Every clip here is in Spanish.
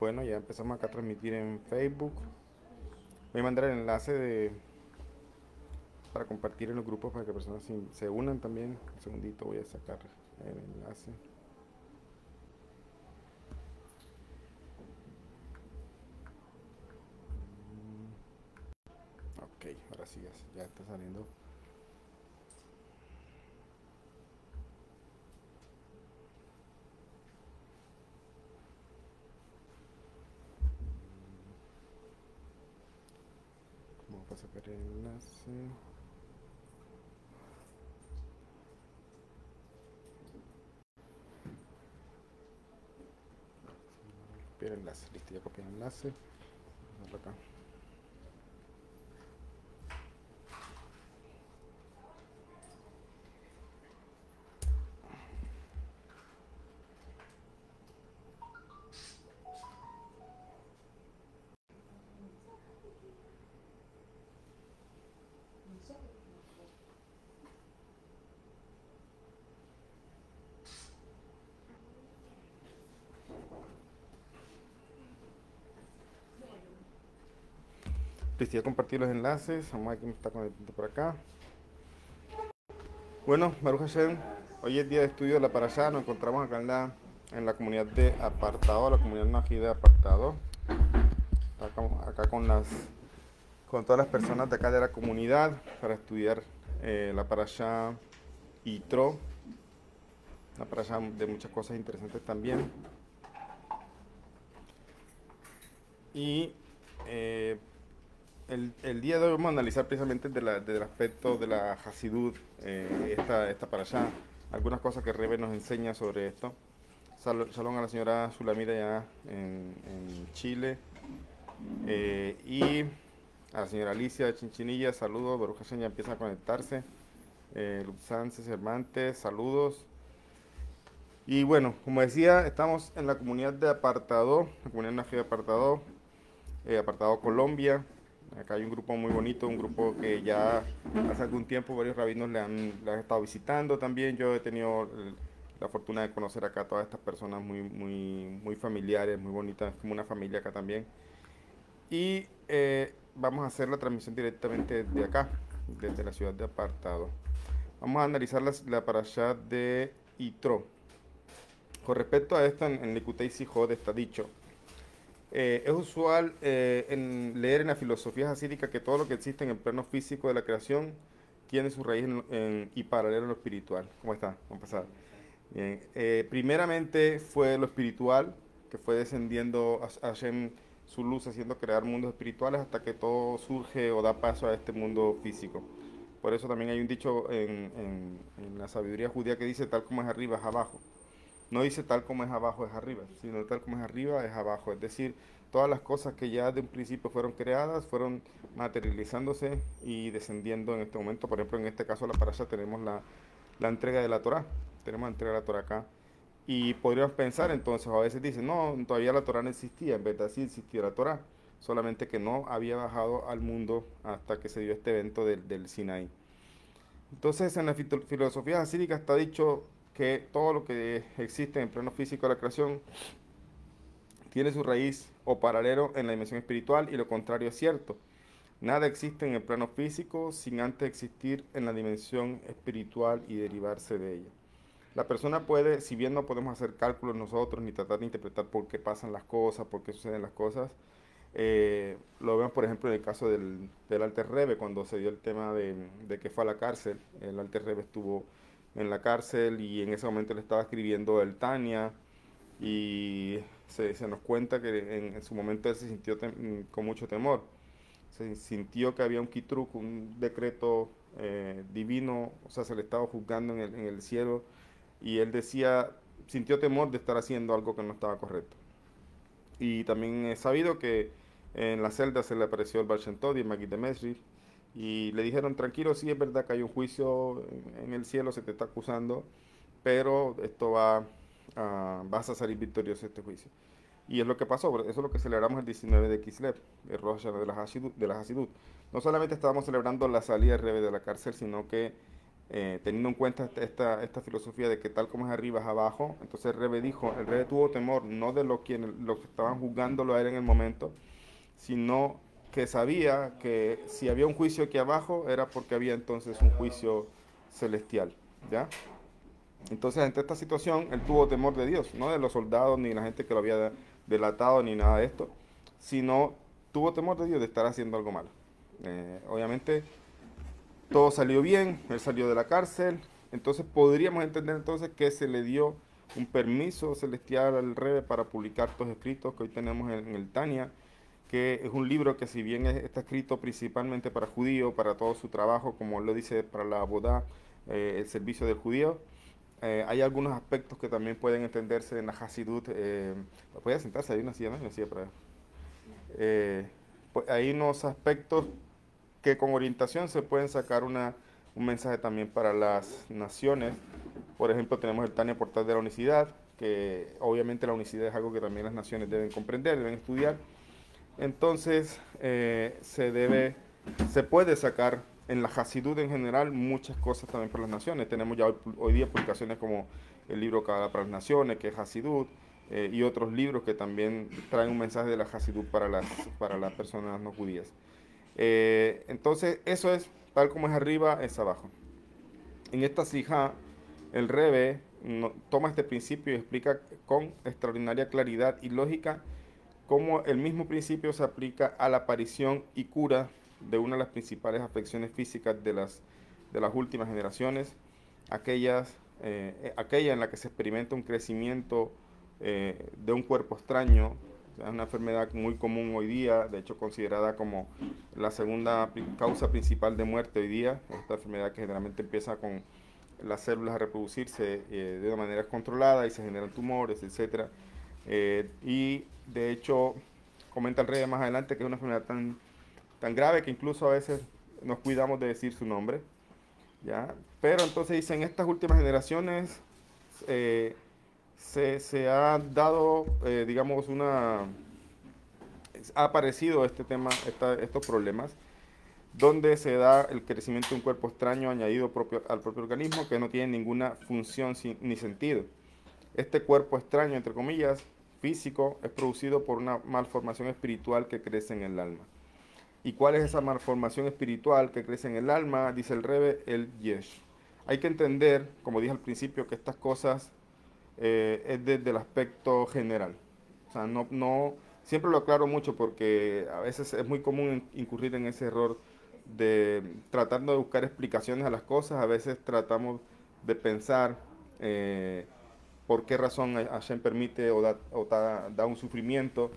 Bueno, ya empezamos acá a transmitir en Facebook. Voy a mandar el enlace para compartir en los grupos para que personas se unan también. Un segundito voy a sacar el enlace. Ok, ahora sí ya está saliendo. Vamos a sacar el enlace. Copiar el enlace, listo, ya copié el enlace. Vamos a acá. Listo, ya compartí los enlaces. Vamos a ver quién me está conectando por acá. Bueno, Baruch Hashem, hoy es día de estudio de la Parashá. Nos encontramos acá en la comunidad de Apartado, la comunidad Nají de Apartado. Acá con todas las personas de acá de la comunidad para estudiar la Parashá Yitro, la Parashá de muchas cosas interesantes también. Y el día de hoy vamos a analizar precisamente del aspecto de la Hasidut, esta Parashá, algunas cosas que Rebe nos enseña sobre esto. Shalom a la señora Sulamita ya en Chile. Y a la señora Alicia de Chinchinilla, saludos. Baruch Hashem ya empieza a conectarse. Luxance Cervantes, saludos. Y bueno, como decía, estamos en la comunidad de Apartado, la comunidad Nají de Apartado, Apartado Colombia. Acá hay un grupo muy bonito, un grupo que ya hace algún tiempo varios rabinos le han estado visitando también. Yo he tenido la fortuna de conocer acá a todas estas personas muy familiares, muy bonitas, como una familia acá también. Y vamos a hacer la transmisión directamente de acá, desde la ciudad de Apartado. Vamos a analizar la parashá de Yitro. Con respecto a esto, en Likutei Sijot está dicho, es usual leer en la filosofía hasídica que todo lo que existe en el plano físico de la creación tiene su raíz y paralelo en lo espiritual. ¿Cómo está? Vamos a empezar. Bien. Primeramente fue lo espiritual, que fue descendiendo a Hashem su luz, haciendo crear mundos espirituales hasta que todo surge o da paso a este mundo físico. Por eso también hay un dicho en la sabiduría judía que dice tal como es arriba es abajo. No dice tal como es abajo es arriba, sino tal como es arriba es abajo. Es decir, todas las cosas que ya de un principio fueron creadas fueron materializándose y descendiendo en este momento. Por ejemplo, en este caso la parasha tenemos la entrega de la Torá. Tenemos la entrega de la Torá acá. Y podríamos pensar entonces, a veces dicen, no, todavía la Torá no existía. En verdad sí existía la Torá, solamente que no había bajado al mundo hasta que se dio este evento del Sinaí. Entonces, en la filosofía hasídica está dicho que todo lo que existe en el plano físico de la creación tiene su raíz o paralelo en la dimensión espiritual y lo contrario es cierto. Nada existe en el plano físico sin antes existir en la dimensión espiritual y derivarse de ella. La persona puede, si bien no podemos hacer cálculos nosotros ni tratar de interpretar por qué pasan las cosas, por qué suceden las cosas, lo vemos por ejemplo en el caso del Alter Rebbe, cuando se dio el tema de que fue a la cárcel. El Alter Rebbe estuvo en la cárcel y en ese momento le estaba escribiendo el Tania y se nos cuenta que en su momento él se sintió con mucho temor. Se sintió que había un kitruk, un decreto divino, o sea, se le estaba juzgando en el cielo y él decía, sintió temor de estar haciendo algo que no estaba correcto. Y también es sabido que en la celda se le apareció el Baal Shem Tov y el Maggid de Mesri y le dijeron, tranquilo, sí es verdad que hay un juicio en el cielo, se te está acusando, pero vas a salir victorioso de este juicio. Y es lo que pasó, eso es lo que celebramos el 19 de Kislev, el Rosh Hashanah de la Hasidut. No solamente estábamos celebrando la salida de Rebbe de la cárcel, sino que teniendo en cuenta esta filosofía de que tal como es arriba es abajo. Entonces el Rebe tuvo temor no de los que estaban juzgándolo a él en el momento, sino que sabía que si había un juicio aquí abajo era porque había entonces un juicio celestial, ¿ya? Entonces, ante esta situación, él tuvo temor de Dios, no de los soldados ni de la gente que lo había delatado ni nada de esto, sino tuvo temor de Dios de estar haciendo algo malo. Obviamente, todo salió bien, él salió de la cárcel, entonces podríamos entender entonces que se le dio un permiso celestial al Rebe para publicar estos escritos que hoy tenemos en el Tania, que es un libro que si bien está escrito principalmente para judíos, para todo su trabajo, como él lo dice, para la boda, el servicio del judío, hay algunos aspectos que también pueden entenderse en la Hasidut. Puede sentarse, hay una silla, ¿no? Hay una silla para pues hay unos aspectos que con orientación se pueden sacar un mensaje también para las naciones. Por ejemplo, tenemos el Tania Portal de la Unicidad, que obviamente la unicidad es algo que también las naciones deben comprender, deben estudiar. Entonces, se puede sacar en la Hasidut en general muchas cosas también para las naciones. Tenemos ya hoy día publicaciones como el libro Kabbalah para las Naciones, que es Hasidut, y otros libros que también traen un mensaje de la Hasidut para las personas no judías. Entonces, eso es tal como es arriba, es abajo. En esta sija, el Rebe toma este principio y explica con extraordinaria claridad y lógica cómo el mismo principio se aplica a la aparición y cura de una de las principales afecciones físicas de las últimas generaciones, aquella en la que se experimenta un crecimiento de un cuerpo extraño. Es una enfermedad muy común hoy día, de hecho considerada como la segunda causa principal de muerte hoy día. Esta enfermedad que generalmente empieza con las células a reproducirse de una manera controlada y se generan tumores, etcétera. Y de hecho, comenta el rey más adelante que es una enfermedad tan grave que incluso a veces nos cuidamos de decir su nombre, ¿ya? Pero entonces dice, en estas últimas generaciones se ha dado, digamos, ha aparecido este tema, estos problemas, donde se da el crecimiento de un cuerpo extraño añadido al propio organismo que no tiene ninguna función ni sentido. Este cuerpo extraño, entre comillas, físico, es producido por una malformación espiritual que crece en el alma. ¿Y cuál es esa malformación espiritual que crece en el alma? Dice el Rebe, el Yesh. Hay que entender, como dije al principio, que estas cosas es desde el aspecto general. O sea, siempre lo aclaro mucho porque a veces es muy común incurrir en ese error de tratando de buscar explicaciones a las cosas. A veces tratamos de pensar por qué razón Hashem permite da un sufrimiento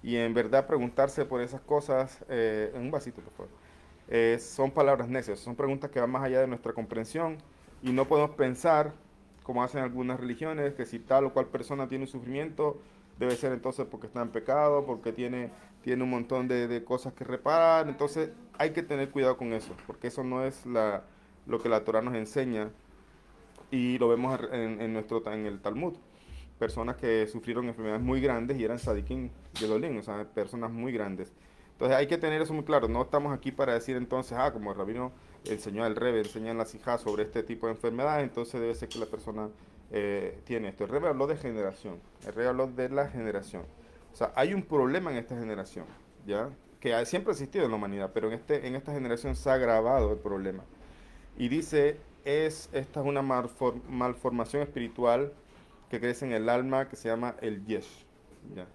y en verdad preguntarse por esas cosas, en un vasito por favor, son palabras necias, son preguntas que van más allá de nuestra comprensión y no podemos pensar, como hacen algunas religiones, que si tal o cual persona tiene un sufrimiento, debe ser entonces porque está en pecado, porque tiene un montón de cosas que reparar. Entonces hay que tener cuidado con eso, porque eso no es lo que la Torah nos enseña y lo vemos en el Talmud. Personas que sufrieron enfermedades muy grandes y eran sadikim gedolim, o sea, personas muy grandes. Entonces hay que tener eso muy claro. No estamos aquí para decir entonces, como el rabino enseñó al Rebe, enseña en la Sijá sobre este tipo de enfermedades, entonces debe ser que la persona tiene esto. El Rebe habló de generación, el Rebe habló de la generación. O sea, hay un problema en esta generación, ¿ya? Que siempre ha existido en la humanidad, pero en esta generación se ha agravado el problema. Y dice, esta es una malformación espiritual que crece en el alma que se llama el yesh. ¿Ya?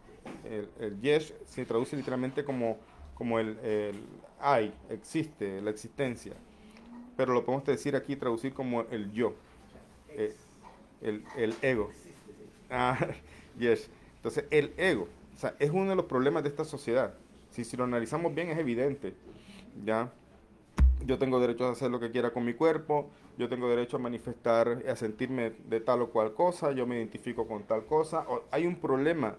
El yesh se traduce literalmente como el hay, existe, la existencia. Pero lo podemos decir aquí, traducir como el yo, eh, el ego. Ah, yes. Entonces, el ego, o sea, es uno de los problemas de esta sociedad. Si lo analizamos bien, es evidente. ¿Ya? Yo tengo derecho a hacer lo que quiera con mi cuerpo, yo tengo derecho a manifestar, a sentirme de tal o cual cosa, yo me identifico con tal cosa. Hay un problema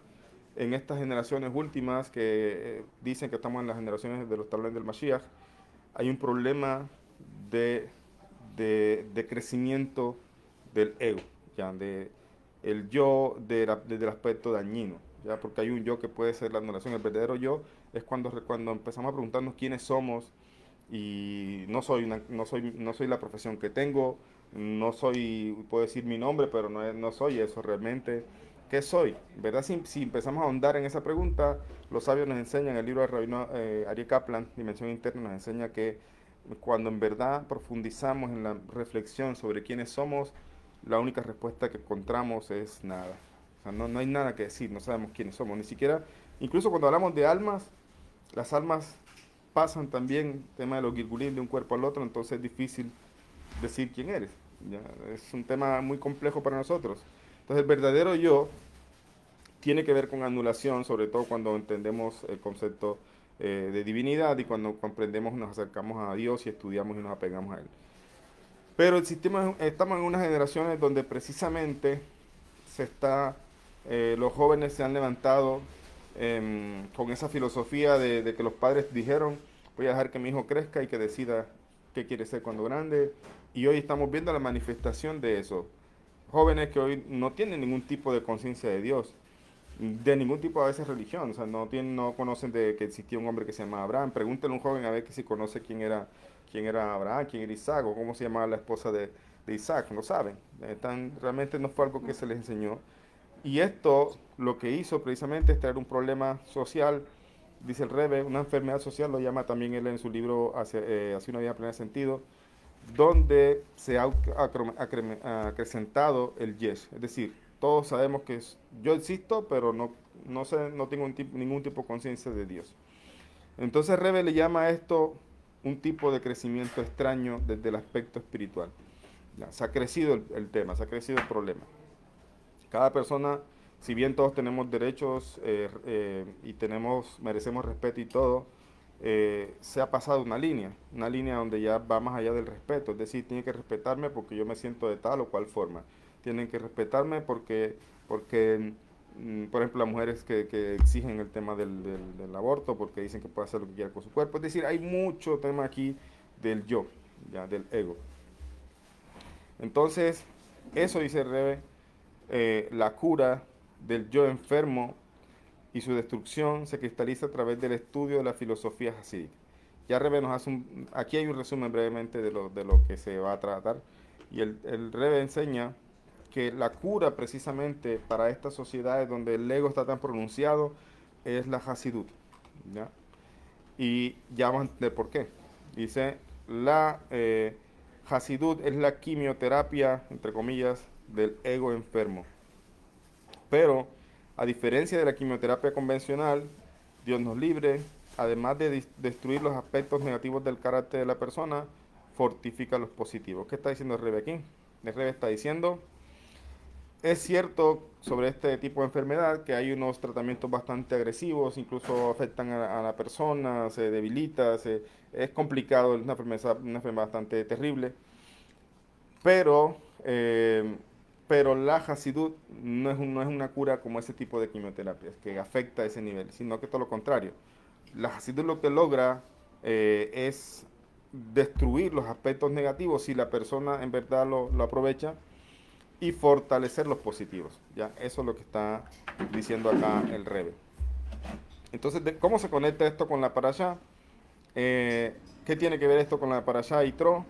en estas generaciones últimas que dicen que estamos en las generaciones de los talones del Mashiach. Hay un problema de, de crecimiento del ego, ¿ya? El yo desde el aspecto dañino, ¿ya? Porque hay un yo que puede ser la anulación. El verdadero yo es cuando empezamos a preguntarnos quiénes somos, y no soy la profesión que tengo, no soy, puedo decir mi nombre, pero no soy eso realmente. ¿Qué soy? ¿Verdad? Si empezamos a ahondar en esa pregunta, los sabios nos enseñan, el libro de Rabino Aryeh Kaplan, Dimensión Interna, nos enseña que cuando en verdad profundizamos en la reflexión sobre quiénes somos, la única respuesta que encontramos es nada. O sea, no hay nada que decir, no sabemos quiénes somos, ni siquiera, incluso cuando hablamos de almas, las almas pasan también, tema de los gilgulim de un cuerpo al otro, entonces es difícil decir quién eres. ¿Ya? Es un tema muy complejo para nosotros. Entonces el verdadero yo tiene que ver con anulación, sobre todo cuando entendemos el concepto de divinidad y cuando comprendemos, nos acercamos a Dios y estudiamos y nos apegamos a Él. Pero el sistema, estamos en unas generaciones donde precisamente los jóvenes se han levantado con esa filosofía de que los padres dijeron, voy a dejar que mi hijo crezca y que decida qué quiere ser cuando grande. Y hoy estamos viendo la manifestación de eso. Jóvenes que hoy no tienen ningún tipo de conciencia de Dios, de ningún tipo a veces religión, o sea, no conocen de que existía un hombre que se llamaba Abraham. Pregúntenle a un joven a ver que si conoce quién era Abraham, quién era Isaac, o cómo se llamaba la esposa de Isaac, no saben. Realmente no fue algo que se les enseñó. Y esto lo que hizo precisamente es traer un problema social, dice el Rebbe, una enfermedad social, lo llama también él en su libro Hacia una vida plena de sentido, donde se ha acrecentado el yes. Es decir, todos sabemos que yo existo, pero no tengo ningún tipo de conciencia de Dios. Entonces Rebbe le llama a esto un tipo de crecimiento extraño desde el aspecto espiritual. Ya, se ha crecido el tema, se ha crecido el problema. Cada persona, si bien todos tenemos derechos y merecemos respeto y todo, se ha pasado una línea donde ya va más allá del respeto, es decir, tiene que respetarme porque yo me siento de tal o cual forma, tienen que respetarme porque por ejemplo, las mujeres que exigen el tema del aborto porque dicen que puede hacer lo que quiera con su cuerpo, es decir, hay mucho tema aquí del yo, ya, del ego. Entonces, eso dice Rebe, la cura del yo enfermo y su destrucción se cristaliza a través del estudio de la filosofía hasídica. Ya Rebe nos hace aquí hay un resumen brevemente de lo que se va a tratar. Y el Rebe enseña que la cura precisamente para estas sociedades donde el ego está tan pronunciado es la Hasidut. ¿Ya? Y ya vamos a entender por qué. Dice, la Hasidut es la quimioterapia, entre comillas, del ego enfermo. Pero, a diferencia de la quimioterapia convencional, Dios nos libre, además de destruir los aspectos negativos del carácter de la persona, fortifica los positivos. ¿Qué está diciendo el Rebe aquí? El Rebe está diciendo, es cierto sobre este tipo de enfermedad que hay unos tratamientos bastante agresivos, incluso afectan a la persona, se debilita, es complicado, es una enfermedad bastante terrible, pero, eh, pero la Hasidut no es una cura como ese tipo de quimioterapias que afecta a ese nivel, sino que todo lo contrario. La Hasidut lo que logra es destruir los aspectos negativos si la persona en verdad lo aprovecha y fortalecer los positivos. ¿Ya? Eso es lo que está diciendo acá el Rebe. Entonces, ¿cómo se conecta esto con la parashá? ¿Qué tiene que ver esto con la parashá y Tro?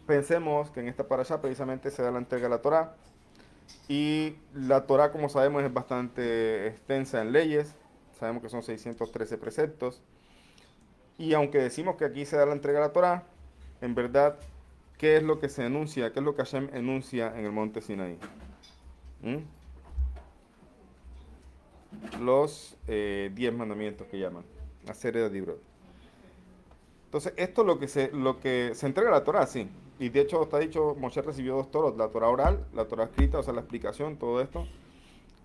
Pensemos que en esta parashá precisamente se da la entrega de la Torá. Y la Torá, como sabemos, es bastante extensa en leyes. Sabemos que son 613 preceptos. Y aunque decimos que aquí se da la entrega de la Torá, en verdad, ¿qué es lo que se enuncia? ¿Qué es lo que Hashem enuncia en el monte Sinaí? ¿Mm? Los 10 mandamientos que llaman, la serie de libros. Entonces, esto es lo que se entrega a la Torah, sí. Y de hecho está dicho, Moshe recibió dos Torot, la Torah oral, la Torah escrita, o sea, la explicación, todo esto.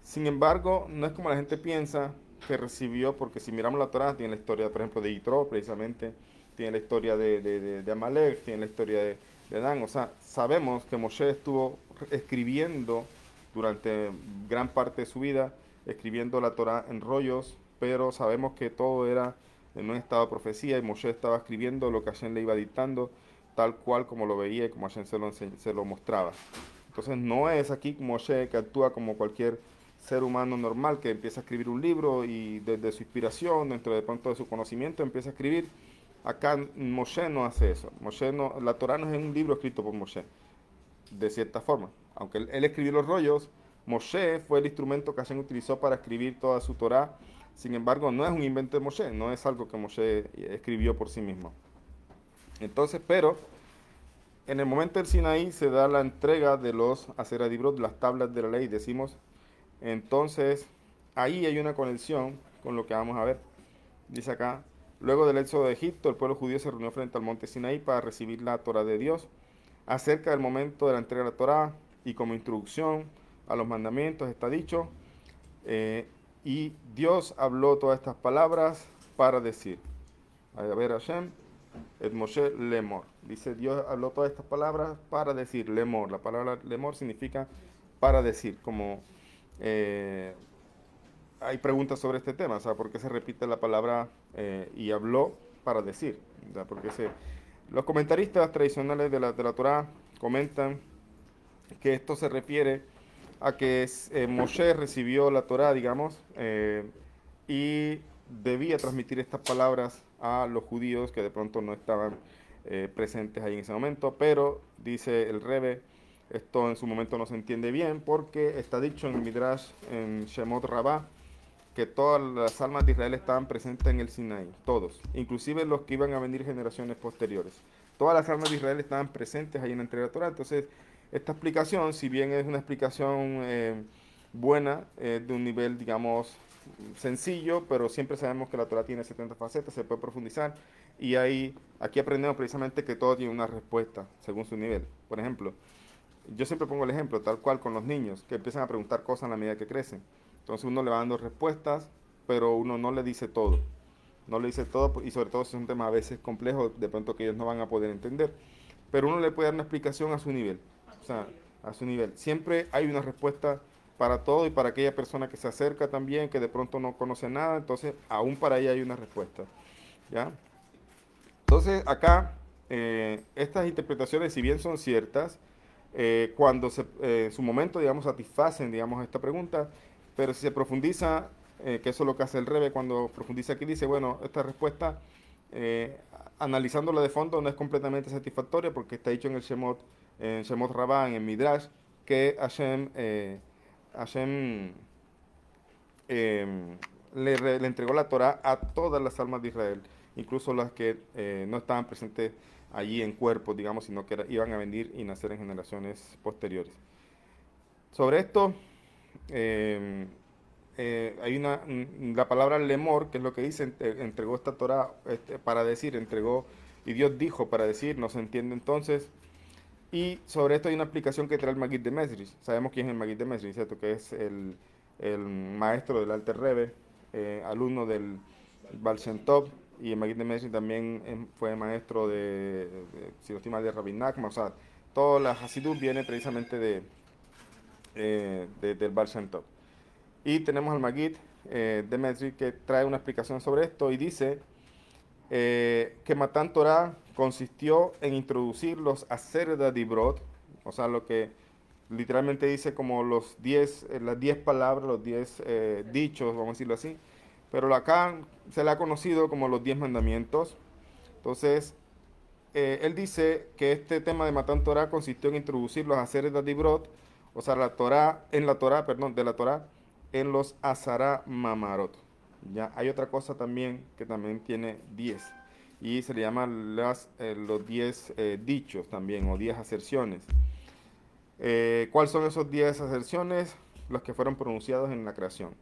Sin embargo, no es como la gente piensa que recibió, porque si miramos la Torah, tiene la historia, por ejemplo, de Yitro, precisamente, tiene la historia de Amalek, tiene la historia de Dan. O sea, sabemos que Moshe estuvo escribiendo durante gran parte de su vida, escribiendo la Torah en rollos, pero sabemos que todo era en un estado de profecía y Moshe estaba escribiendo lo que Hashem le iba dictando, tal cual como lo veía y como Hashem se lo mostraba. Entonces no es aquí Moshe que actúa como cualquier ser humano normal que empieza a escribir un libro y desde su inspiración, dentro de pronto de su conocimiento, empieza a escribir, Acá Moshe no hace eso. Moshe no, la Torá no es un libro escrito por Moshe, de cierta forma. Aunque él escribió los rollos, Moshe fue el instrumento que Hashem utilizó para escribir toda su Torá. Sin embargo, no es un invento de Moshe, no es algo que Moshe escribió por sí mismo. Entonces, pero en el momento del Sinaí se da la entrega de los Aseradibrot, las tablas de la ley, decimos. Entonces, ahí hay una conexión con lo que vamos a ver. Dice acá, luego del éxodo de Egipto, el pueblo judío se reunió frente al monte Sinaí para recibir la Torah de Dios. Acerca del momento de la entrega de la Torah y como introducción a los mandamientos está dicho, y Dios habló todas estas palabras para decir, a ver Hashem, et Moshe lemor. Dice, Dios habló todas estas palabras para decir, lemor. La palabra lemor significa para decir, como hay preguntas sobre este tema, o sea, ¿por qué se repite la palabra y habló para decir? O sea, porque los comentaristas tradicionales de la Torá comentan que esto se refiere a que Moshe recibió la Torá, digamos, y debía transmitir estas palabras a los judíos que de pronto no estaban presentes ahí en ese momento, pero dice el Rebe, esto en su momento no se entiende bien porque está dicho en Midrash, en Shemot Rabbah, que todas las almas de Israel estaban presentes en el Sinaí, todos, inclusive los que iban a venir generaciones posteriores. Todas las almas de Israel estaban presentes ahí en la entrega de la Torá. Entonces, esta explicación, si bien es una explicación buena, de un nivel, digamos, sencillo, pero siempre sabemos que la Torá tiene 70 facetas, se puede profundizar, y aquí aprendemos precisamente que todo tiene una respuesta según su nivel. Por ejemplo, yo siempre pongo el ejemplo, tal cual con los niños, que empiezan a preguntar cosas a la medida que crecen. Entonces uno le va dando respuestas, pero uno no le dice todo. No le dice todo, y sobre todo si es un tema a veces complejo, de pronto que ellos no van a poder entender. Pero uno le puede dar una explicación a su nivel. O sea, a su nivel. Siempre hay una respuesta para todo y para aquella persona que se acerca también, que de pronto no conoce nada, entonces aún para ella hay una respuesta. ¿Ya? Entonces acá, estas interpretaciones, si bien son ciertas, cuando en su momento, digamos, satisfacen, digamos, esta pregunta, pero si se profundiza, que eso es lo que hace el Rebe cuando profundiza aquí, dice, bueno, esta respuesta, analizándola de fondo, no es completamente satisfactoria porque está dicho en Shemot Rabbah, en el Midrash, que Hashem le entregó la Torah a todas las almas de Israel, incluso las que no estaban presentes allí en cuerpo, digamos, sino que iban a venir y nacer en generaciones posteriores. Sobre esto, hay la palabra lemor, que es lo que dice, entregó esta Torah para decir, entregó, y Dios dijo para decir, no se entiende entonces. Y sobre esto hay una explicación que trae el Maguid de Mesrich. Sabemos quién es el Maguid de Mesrich, ¿cierto? Que es el maestro del Alter Rebbe, alumno del Baal Shem Tov, y el Maguid de Mesrich también fue maestro si no estoy mal, de Rabbi Nachman. O sea, toda la Hasidut viene precisamente del Baal Shem Tov. Y tenemos al Maguid de Mesrich que trae una explicación sobre esto y dice que Matan Torah consistió en introducir los Aser Dibrot, o sea, lo que literalmente dice como las 10 palabras, los 10 dichos, vamos a decirlo así, pero acá se le ha conocido como los 10 mandamientos. Entonces, él dice que este tema de Matan Torah consistió en introducir los Aser Dibrot, o sea, de la Torah, en los Asara Mamarot. Ya hay otra cosa también que también tiene 10 y se le llama los 10 dichos también o 10 aserciones. ¿Cuáles son esos 10 aserciones? Los que fueron pronunciados en la creación.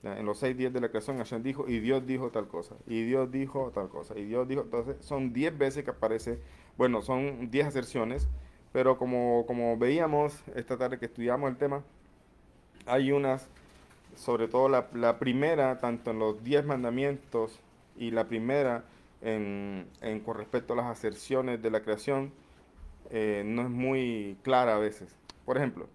¿Ya? En los 6 días de la creación Hashem dijo y Dios dijo tal cosa y Dios dijo tal cosa y Dios dijo, entonces son 10 veces que aparece, bueno, son 10 aserciones, pero como veíamos esta tarde que estudiamos el tema, hay unas, sobre todo la primera, tanto en los 10 mandamientos y la primera con respecto a las aserciones de la creación, no es muy clara a veces. Por ejemplo,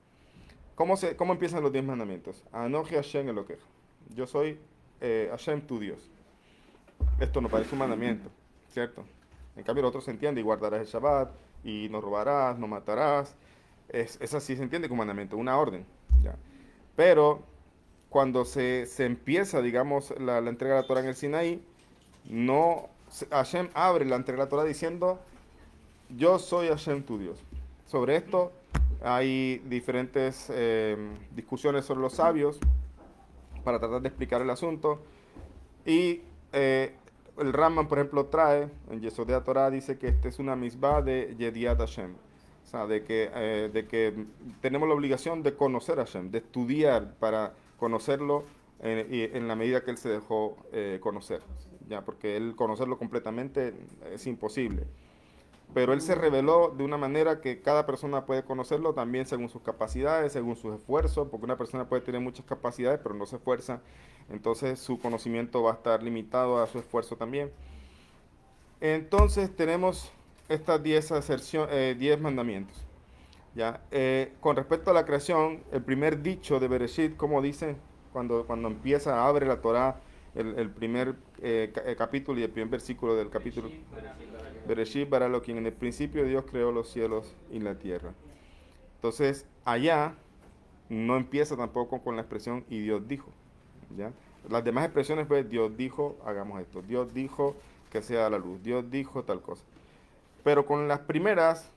¿cómo empiezan los 10 mandamientos? Anoji Hashem Elokeja. Yo soy Hashem tu Dios. Esto no parece un mandamiento, ¿cierto? En cambio, el otro se entiende, y guardarás el Shabbat, y no robarás, no matarás. Esa sí se entiende como mandamiento, una orden. ¿Ya? Pero cuando se empieza, digamos, la entrega de la Torah en el Sinaí, no Hashem abre la entrega de la Torah diciendo, yo soy Hashem tu Dios. Sobre esto hay diferentes discusiones sobre los sabios para tratar de explicar el asunto. Y el Rambam, por ejemplo, trae, en Yesodea Torah, dice que esta es una misbah de Yediat Hashem. O sea, de que tenemos la obligación de conocer a Hashem, de estudiar para conocerlo en la medida que Él se dejó conocer. Ya, porque Él conocerlo completamente es imposible. Pero Él se reveló de una manera que cada persona puede conocerlo también según sus capacidades, según sus esfuerzos, porque una persona puede tener muchas capacidades pero no se esfuerza, entonces su conocimiento va a estar limitado a su esfuerzo también. Entonces tenemos estas 10 mandamientos. ¿Ya? Con respecto a la creación, el primer dicho de Bereshit, como dice, cuando empieza, abre la Torah, el primer capítulo y el primer versículo del capítulo. Bereshit bara Elohim, en el principio Dios creó los cielos y la tierra. Entonces, allá no empieza tampoco con la expresión y Dios dijo. ¿Ya? Las demás expresiones, pues, Dios dijo, hagamos esto. Dios dijo que sea la luz. Dios dijo tal cosa. Pero con las primeras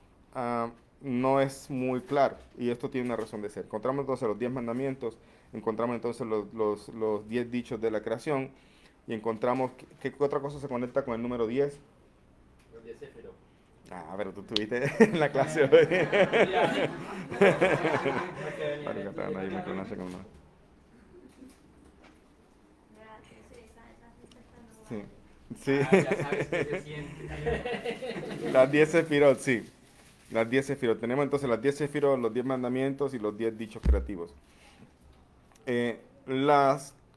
no es muy claro. Y esto tiene una razón de ser. Encontramos entonces los 10 mandamientos, encontramos entonces los 10 dichos de la creación, y encontramos que otra cosa se conecta con el número 10. Los 10 Sefirot. Ah, pero tú estuviste en la clase hoy. Sí. Sí. Ya sabes qué se siente. Las 10 sefirot, sí. Las 10 sefirot. Tenemos entonces las 10 sefirot, los 10 mandamientos y los 10 dichos creativos.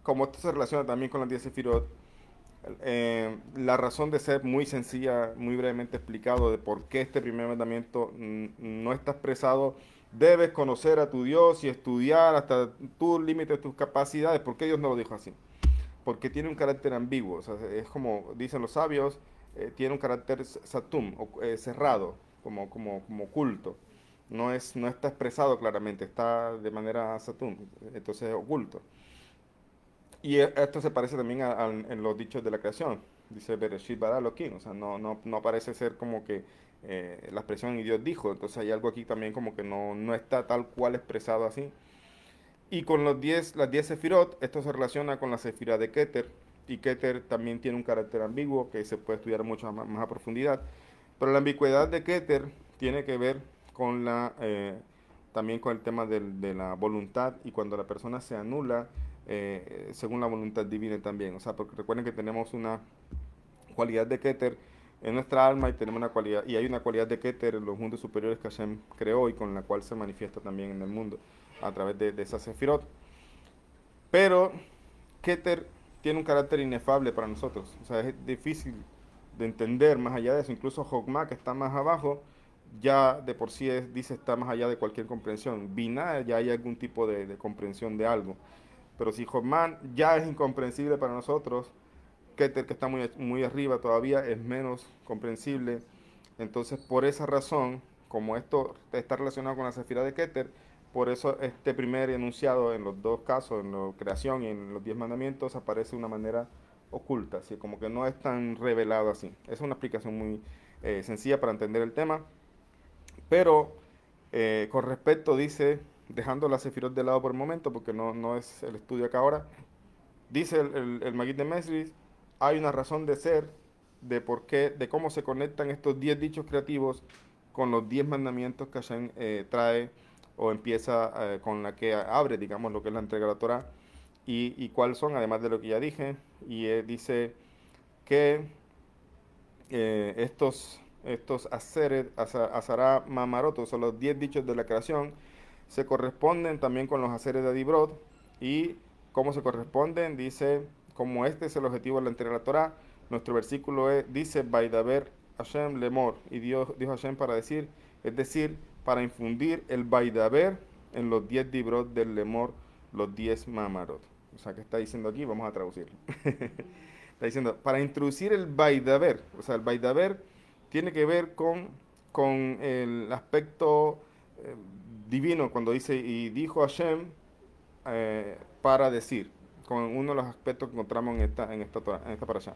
Como esto se relaciona también con las 10 sefirot, la razón de ser muy sencilla, muy brevemente explicado de por qué este primer mandamiento no está expresado. Debes conocer a tu Dios y estudiar hasta tus límites, tus capacidades. ¿Por qué Dios no lo dijo así? Porque tiene un carácter ambiguo. O sea, es como dicen los sabios, tiene un carácter satum, cerrado, como oculto. No está expresado claramente, está de manera satum, entonces oculto. Y esto se parece también en los dichos de la creación. Dice Bereshit bara Elohim, o sea, no parece ser como que la expresión y Dios dijo. Entonces hay algo aquí también como que no está tal cual expresado así. Y con las 10 sefirot, esto se relaciona con la sefira de Keter. Y Keter también tiene un carácter ambiguo que se puede estudiar mucho más a profundidad. Pero la ambigüedad de Keter tiene que ver con también con el tema de la voluntad, y cuando la persona se anula según la voluntad divina también. O sea, porque recuerden que tenemos una cualidad de Keter en nuestra alma, y tenemos una cualidad, y hay una cualidad de Keter en los mundos superiores que Hashem creó y con la cual se manifiesta también en el mundo a través de esa sefirot. Pero Keter tiene un carácter inefable para nosotros. O sea, es difícil de entender más allá de eso. Incluso Jokma, que está más abajo, ya de por sí dice está más allá de cualquier comprensión. Binah ya hay algún tipo de comprensión de algo. Pero si Jokma ya es incomprensible para nosotros, Keter, que está muy arriba todavía, es menos comprensible. Entonces, por esa razón, como esto está relacionado con la sefira de Keter, por eso este primer enunciado en los dos casos, en la creación y en los 10 mandamientos, aparece de una manera oculta, así como que no es tan revelado así. Es una explicación muy sencilla para entender el tema. Pero con respecto, dice, dejando la sefirot de lado por el momento, porque no es el estudio acá ahora, dice el Maguid de Mesris, hay una razón de ser de por qué, de cómo se conectan estos 10 dichos creativos con los 10 mandamientos que Hashem trae o empieza con la que abre, digamos, lo que es la entrega de la Torah, y cuáles son, además de lo que ya dije. Y dice que estos Azará Mamarotos, son los 10 dichos de la creación, se corresponden también con los Aseres de Adibrot. Y cómo se corresponden, dice, como este es el objetivo de la entrega de la Torah, nuestro versículo dice, Baidaber Hashem lemor, y Dios dijo Hashem para decir, es decir, para infundir el Baidaber en los 10 Dibrot del lemor, los 10 Mamarot. O sea, ¿qué está diciendo aquí? Vamos a traducirlo. Está diciendo, para introducir el Baidaber, o sea, el Baidaber tiene que ver con el aspecto divino, cuando dice, y dijo Hashem para decir, con uno de los aspectos que encontramos en esta parasha.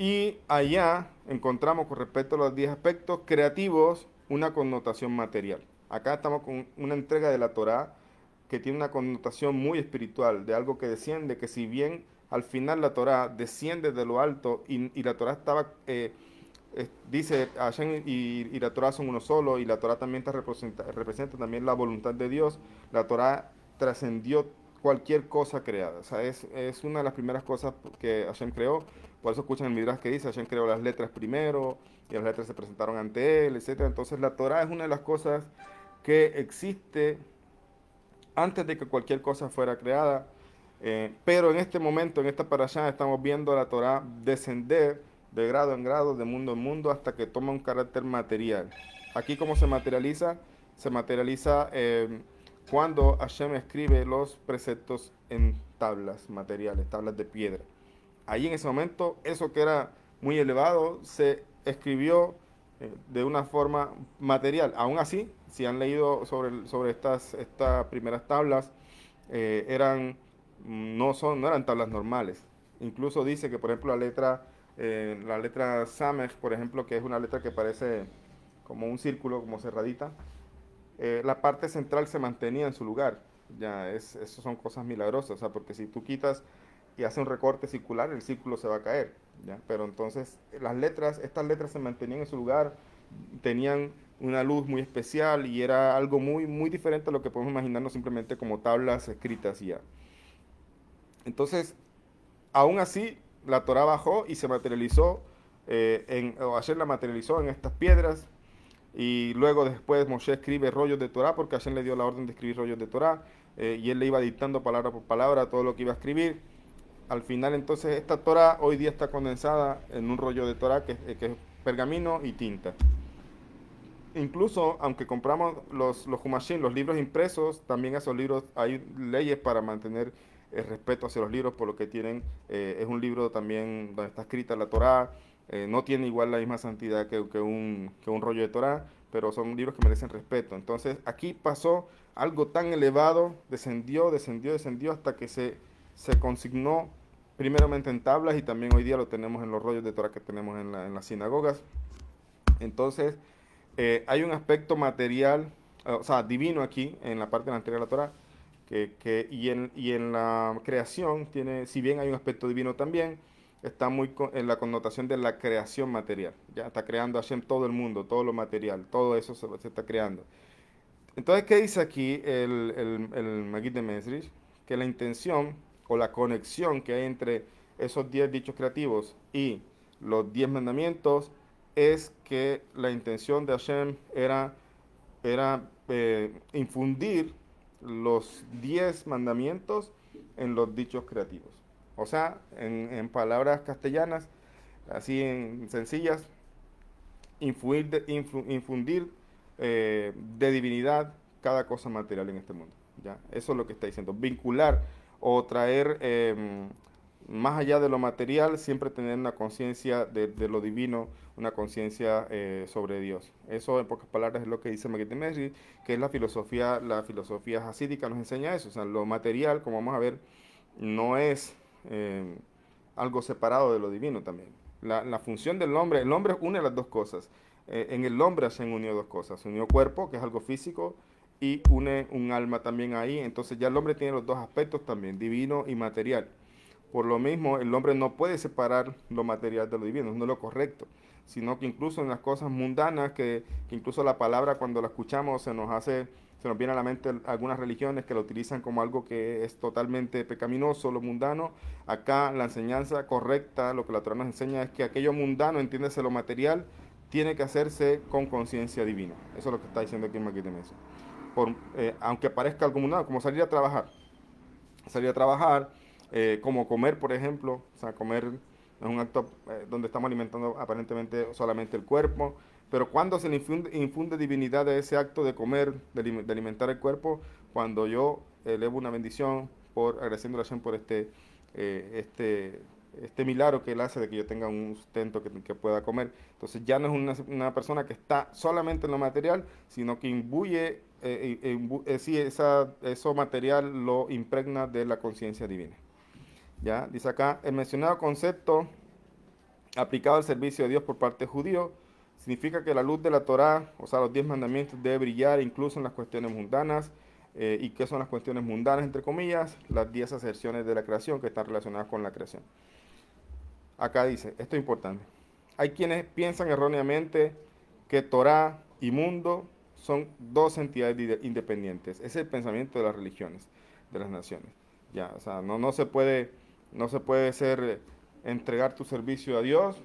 Y allá encontramos con respecto a los 10 aspectos creativos una connotación material. Acá estamos con una entrega de la Torá que tiene una connotación muy espiritual, de algo que desciende, que si bien al final la Torá desciende de lo alto y la Torá estaba, dice, Hashem y la Torá son uno solo, y la Torá también representa también la voluntad de Dios, la Torá trascendió cualquier cosa creada. O sea, es una de las primeras cosas que Hashem creó. Por eso escuchan el Midrash que dice, Hashem creó las letras primero, y las letras se presentaron ante él, etcétera. Entonces la Torá es una de las cosas que existe antes de que cualquier cosa fuera creada. Pero en este momento, en esta parashá, estamos viendo a la Torá descender de grado en grado, de mundo en mundo, hasta que toma un carácter material. Aquí, ¿cómo se materializa? Se materializa cuando Hashem escribe los preceptos en tablas materiales, tablas de piedra. Ahí en ese momento, eso que era muy elevado, se escribió de una forma material. Aún así, si han leído sobre estas primeras tablas, eran, no eran tablas normales. Incluso dice que, por ejemplo, la letra Samech, por ejemplo, que es una letra que parece como un círculo, como cerradita, la parte central se mantenía en su lugar. Ya, eso son cosas milagrosas, o sea, porque si tú quitas y haces un recorte circular, el círculo se va a caer, ¿ya? Pero entonces estas letras se mantenían en su lugar, tenían una luz muy especial y era algo muy, muy diferente a lo que podemos imaginarnos simplemente como tablas escritas y ya. Entonces, aún así, la Torah bajó y se materializó, o Hashem la materializó en estas piedras. Y luego después Moshe escribe rollos de Torah, porque Hashem le dio la orden de escribir rollos de Torah, y él le iba dictando palabra por palabra todo lo que iba a escribir. Al final entonces esta Torah hoy día está condensada en un rollo de Torah que es pergamino y tinta. Incluso aunque compramos los Humashim, los libros impresos, también esos libros hay leyes para mantener el respeto hacia los libros, por lo que tienen, es un libro también donde está escrita la Torah. No tiene igual la misma santidad que un rollo de Torah, pero son libros que merecen respeto. Entonces aquí pasó algo tan elevado, descendió hasta que se consignó primeramente en tablas, y también hoy día lo tenemos en los rollos de Torah que tenemos en las sinagogas. Entonces hay un aspecto material, o sea, divino aquí en la parte de la entrega de la Torah, y en la creación tiene, si bien hay un aspecto divino también, está muy en la connotación de la creación material. Ya está creando Hashem todo el mundo, todo lo material, todo eso se está creando. Entonces, ¿qué dice aquí el Maguid de Mesrich? Que la intención o la conexión que hay entre esos 10 dichos creativos y los 10 mandamientos es que la intención de Hashem era infundir los 10 mandamientos en los dichos creativos. O sea, en palabras castellanas, así en sencillas, infundir de divinidad cada cosa material en este mundo. ¿Ya? Eso es lo que está diciendo. Vincular o traer más allá de lo material, siempre tener una conciencia de lo divino, una conciencia sobre Dios. Eso, en pocas palabras, es lo que dice Maguid de Mesrich, que es la filosofía hasídica nos enseña eso. O sea, lo material, como vamos a ver, no es algo separado de lo divino también. La función del hombre, el hombre une las dos cosas. En el hombre se han unido dos cosas. Se unió cuerpo, que es algo físico, y une un alma también ahí. Entonces ya el hombre tiene los dos aspectos también, divino y material. Por lo mismo, el hombre no puede separar lo material de lo divino, no es lo correcto, sino que incluso en las cosas mundanas, que incluso la palabra cuando la escuchamos se nos viene a la mente algunas religiones que lo utilizan como algo que es totalmente pecaminoso, lo mundano. Acá la enseñanza correcta, lo que la Torah nos enseña es que aquello mundano, entiéndese lo material, tiene que hacerse con conciencia divina. Eso es lo que está diciendo aquí en Maguid de Mesrich. Aunque parezca algo mundano, como salir a trabajar. Como comer, por ejemplo. O sea, comer es un acto donde estamos alimentando aparentemente solamente el cuerpo, pero cuando se le infunde divinidad a ese acto de comer, de alimentar el cuerpo, cuando yo elevo una bendición agradeciendo a Hashem por este milagro que él hace de que yo tenga un sustento que pueda comer. Entonces ya no es una persona que está solamente en lo material, sino que imbuye, eso material lo impregna de la conciencia divina. ¿Ya? Dice acá, el mencionado concepto aplicado al servicio de Dios por parte de judíos, significa que la luz de la Torá, o sea, los 10 mandamientos, debe brillar incluso en las cuestiones mundanas. ¿Y qué son las cuestiones mundanas, entre comillas? Las 10 aserciones de la creación que están relacionadas con la creación. Acá dice, esto es importante. Hay quienes piensan erróneamente que Torá y mundo son dos entidades independientes. Ese es el pensamiento de las religiones, de las naciones. Ya, o sea, no se puede entregar tu servicio a Dios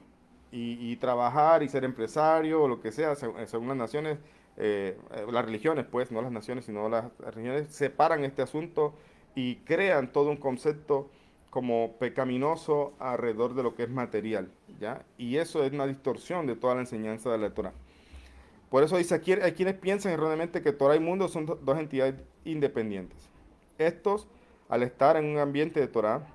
y trabajar y ser empresario o lo que sea, según las naciones, las religiones, pues, no las naciones, sino las religiones, separan este asunto y crean todo un concepto como pecaminoso alrededor de lo que es material, ¿ya? Y eso es una distorsión de toda la enseñanza de la Torah. Por eso dice, aquí hay quienes piensan erróneamente que Torah y mundo son dos entidades independientes. Estos, al estar en un ambiente de Torah,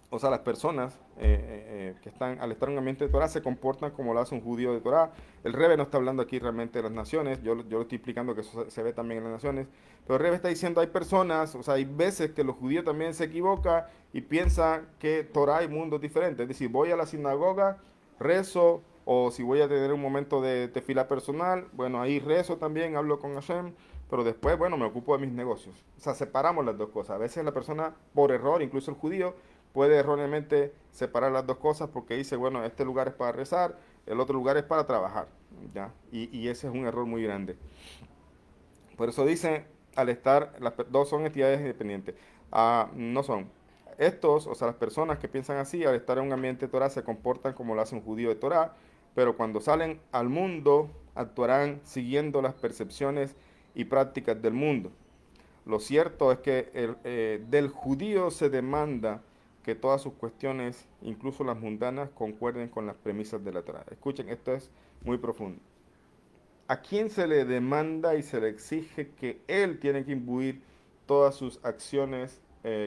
o sea, las personas que están, al estar en un ambiente de Torah, se comportan como lo hace un judío de Torah. El Rebbe no está hablando aquí realmente de las naciones, yo lo estoy explicando que eso se ve también en las naciones, pero el Rebbe está diciendo, hay personas, o sea, hay veces que los judíos también se equivocan y piensan que Torah y mundo es diferente. Es decir, voy a la sinagoga, rezo, o si voy a tener un momento de tefila personal, bueno, ahí rezo también, hablo con Hashem, pero después, bueno, me ocupo de mis negocios. O sea, separamos las dos cosas. A veces la persona, por error, incluso el judío, puede erróneamente separar las dos cosas porque dice, bueno, este lugar es para rezar, el otro lugar es para trabajar, ¿ya? Y ese es un error muy grande. Por eso dice, al estar, las dos son entidades independientes. No son. Estos, o sea, las personas que piensan así, al estar en un ambiente de Torah, se comportan como lo hace un judío de Torah, pero cuando salen al mundo, actuarán siguiendo las percepciones y prácticas del mundo. Lo cierto es que del judío se demanda que todas sus cuestiones, incluso las mundanas, concuerden con las premisas de la Torah. Escuchen, esto es muy profundo. ¿A quién se le demanda y se le exige que él tiene que imbuir todas sus acciones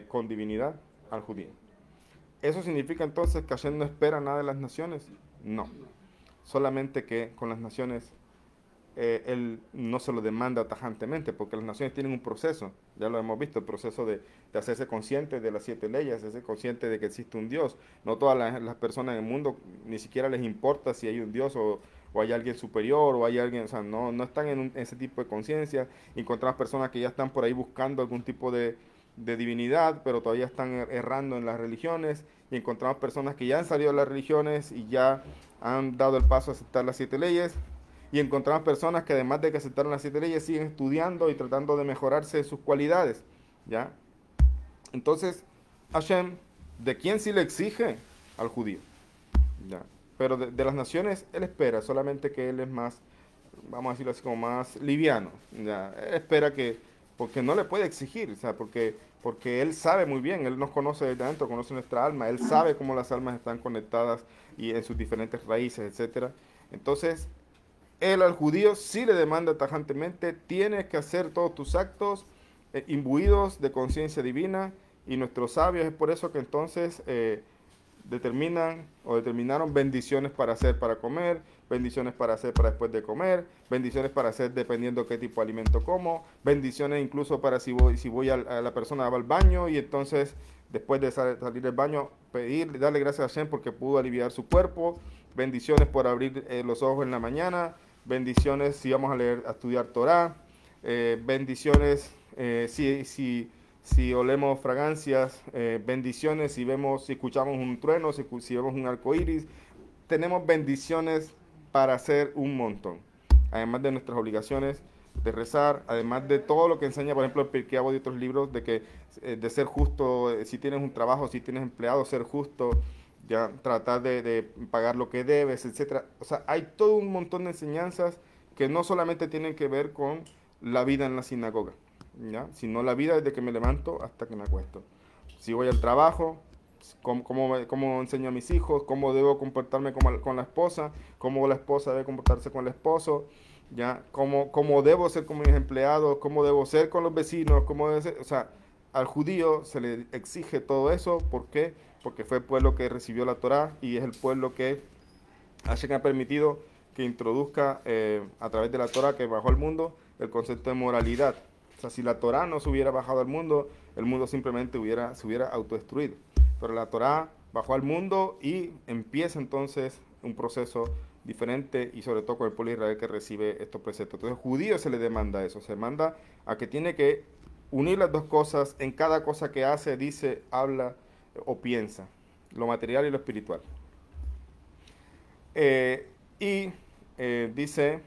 con divinidad? Al judío. ¿Eso significa entonces que Hashem no espera nada de las naciones? No. Solamente que con las naciones él no se lo demanda tajantemente, porque las naciones tienen un proceso, ya lo hemos visto, el proceso de hacerse consciente de las 7 leyes, hacerse consciente de que existe un Dios. No todas las personas en el mundo ni siquiera les importa si hay un Dios o hay alguien superior o hay alguien, o sea, no están en ese tipo de conciencia. Encontramos personas que ya están por ahí buscando algún tipo de divinidad, pero todavía están errando en las religiones, y encontramos personas que ya han salido de las religiones y ya han dado el paso a aceptar las 7 leyes. Y encontramos personas que además de que aceptaron las 7 leyes, siguen estudiando y tratando de mejorarse sus cualidades, ¿ya? Entonces, Hashem, ¿de quién sí le exige? Al judío, ¿ya? Pero de las naciones, él espera, solamente que él es más, vamos a decirlo así, como más liviano, ¿ya? Él espera porque no le puede exigir, o sea, porque él sabe muy bien, él nos conoce desde adentro, conoce nuestra alma, él sabe cómo las almas están conectadas y en sus diferentes raíces, etcétera. Entonces, él al judío sí le demanda tajantemente, tienes que hacer todos tus actos imbuidos de conciencia divina, y nuestros sabios es por eso que entonces determinaron bendiciones para hacer para comer, bendiciones para hacer para después de comer, bendiciones para hacer dependiendo qué tipo de alimento como, bendiciones incluso para si voy a la persona va al baño y entonces después de salir del baño pedir, darle gracias a Hashem porque pudo aliviar su cuerpo, bendiciones por abrir los ojos en la mañana, bendiciones si vamos a estudiar Torah, bendiciones si olemos fragancias, bendiciones si escuchamos un trueno, si vemos un arco iris. Tenemos bendiciones para hacer un montón. Además de nuestras obligaciones de rezar, además de todo lo que enseña, por ejemplo, el Pirkei Avot y otros libros, de que de ser justo, si tienes un trabajo, si tienes empleado, ser justo, ya tratar de pagar lo que debes, etcétera. O sea, hay todo un montón de enseñanzas que no solamente tienen que ver con la vida en la sinagoga, ¿ya? Sino la vida desde que me levanto hasta que me acuesto. Si voy al trabajo, cómo enseño a mis hijos, cómo debo comportarme con la esposa, cómo la esposa debe comportarse con el esposo, ¿ya? Cómo debo ser con mis empleados, cómo debo ser con los vecinos, cómo debe ser, o sea, al judío se le exige todo eso. ¿Por qué? Porque fue el pueblo que recibió la Torá y es el pueblo que Hashem ha permitido que introduzca a través de la Torá que bajó al mundo el concepto de moralidad. O sea, si la Torá no se hubiera bajado al mundo, el mundo simplemente se hubiera autodestruido. pero la Torá bajó al mundo y empieza entonces un proceso diferente y sobre todo con el pueblo de Israel que recibe estos preceptos. Entonces, judío se le demanda eso, se demanda a que tiene que unir las dos cosas en cada cosa que hace, dice, habla o piensa, lo material y lo espiritual. Y dice,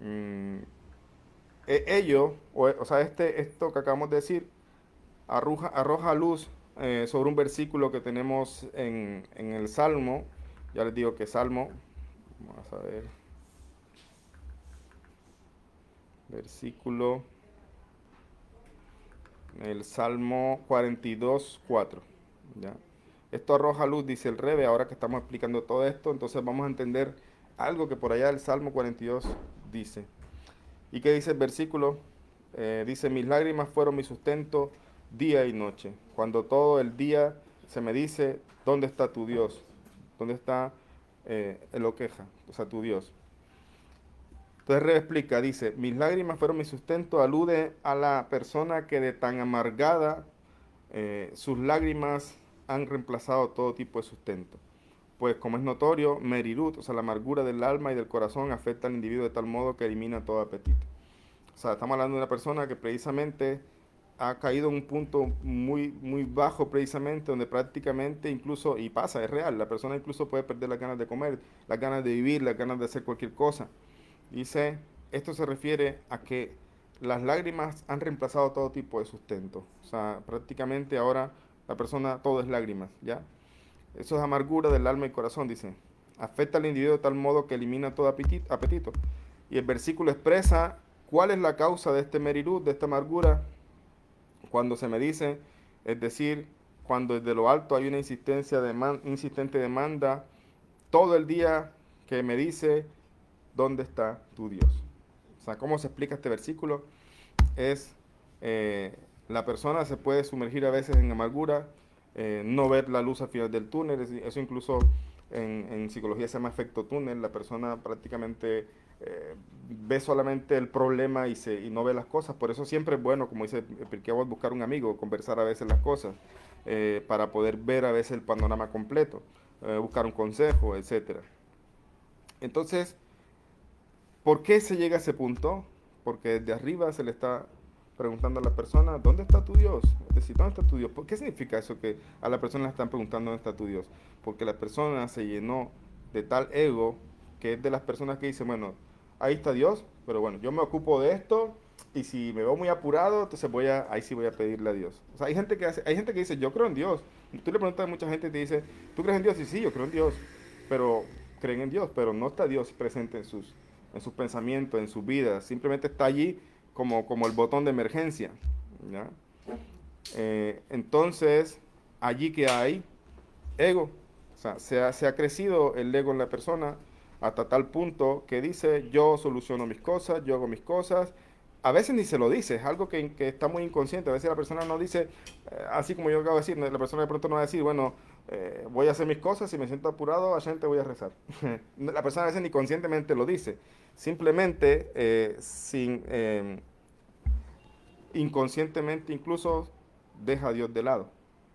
mm, ello, o sea, esto que acabamos de decir, arroja luz sobre un versículo que tenemos en el Salmo. Ya les digo que Salmo, vamos a ver, versículo, el Salmo 42, 4. ¿Ya? Esto arroja luz, dice el Rebe, ahora que estamos explicando todo esto, entonces vamos a entender algo que por allá el Salmo 42 dice. ¿Y qué dice el versículo? Dice, mis lágrimas fueron mi sustento día y noche. Cuando todo el día se me dice, ¿dónde está tu Dios? ¿Dónde está Eloqueja? O sea, tu Dios. Entonces explica, dice, mis lágrimas fueron mi sustento, alude a la persona que de tan amargada sus lágrimas han reemplazado todo tipo de sustento. Pues como es notorio, merirut, o sea, la amargura del alma y del corazón afecta al individuo de tal modo que elimina todo apetito. O sea, estamos hablando de una persona que precisamente ha caído en un punto muy, muy bajo precisamente, donde prácticamente incluso, y pasa, es real, la persona incluso puede perder las ganas de comer, las ganas de vivir, las ganas de hacer cualquier cosa. Dice, esto se refiere a que las lágrimas han reemplazado todo tipo de sustento. O sea, prácticamente ahora la persona todo es lágrimas, ¿ya? Eso es amargura del alma y corazón, dice. Afecta al individuo de tal modo que elimina todo apetito. Y el versículo expresa cuál es la causa de este merirut, de esta amargura, cuando se me dice, es decir, cuando desde lo alto hay una insistente demanda todo el día que me dice, ¿dónde está tu Dios? O sea, ¿cómo se explica este versículo? Es, la persona se puede sumergir a veces en amargura, no ver la luz al final del túnel, eso incluso en psicología se llama efecto túnel, la persona prácticamente ve solamente el problema y no ve las cosas, por eso siempre es bueno, como dice Pirkei Avot, buscar un amigo, conversar a veces las cosas, para poder ver a veces el panorama completo, buscar un consejo, etcétera. Entonces, ¿por qué se llega a ese punto? Porque desde arriba se le está preguntando a la persona, ¿dónde está tu Dios? Es decir, ¿dónde está tu Dios? ¿Qué significa eso que a la persona le están preguntando dónde está tu Dios? Porque la persona se llenó de tal ego que es de las personas que dicen, bueno, ahí está Dios, pero bueno, yo me ocupo de esto y si me veo muy apurado, entonces ahí sí voy a pedirle a Dios. O sea, hay gente que dice, yo creo en Dios. Tú le preguntas a mucha gente y te dice, ¿tú crees en Dios? Y sí, yo creo en Dios, pero creen en Dios, pero no está Dios presente en sus pensamientos, en sus vidas, simplemente está allí como el botón de emergencia. ¿Ya? Entonces, allí que hay ego, o sea, se ha crecido el ego en la persona hasta tal punto que dice, yo soluciono mis cosas, yo hago mis cosas. A veces ni se lo dice, es algo que está muy inconsciente. A veces la persona no dice, así como yo acabo de decir, la persona de pronto no va a decir, bueno, voy a hacer mis cosas, si me siento apurado, a gente voy a rezar. La persona a veces ni conscientemente lo dice, simplemente inconscientemente incluso deja a Dios de lado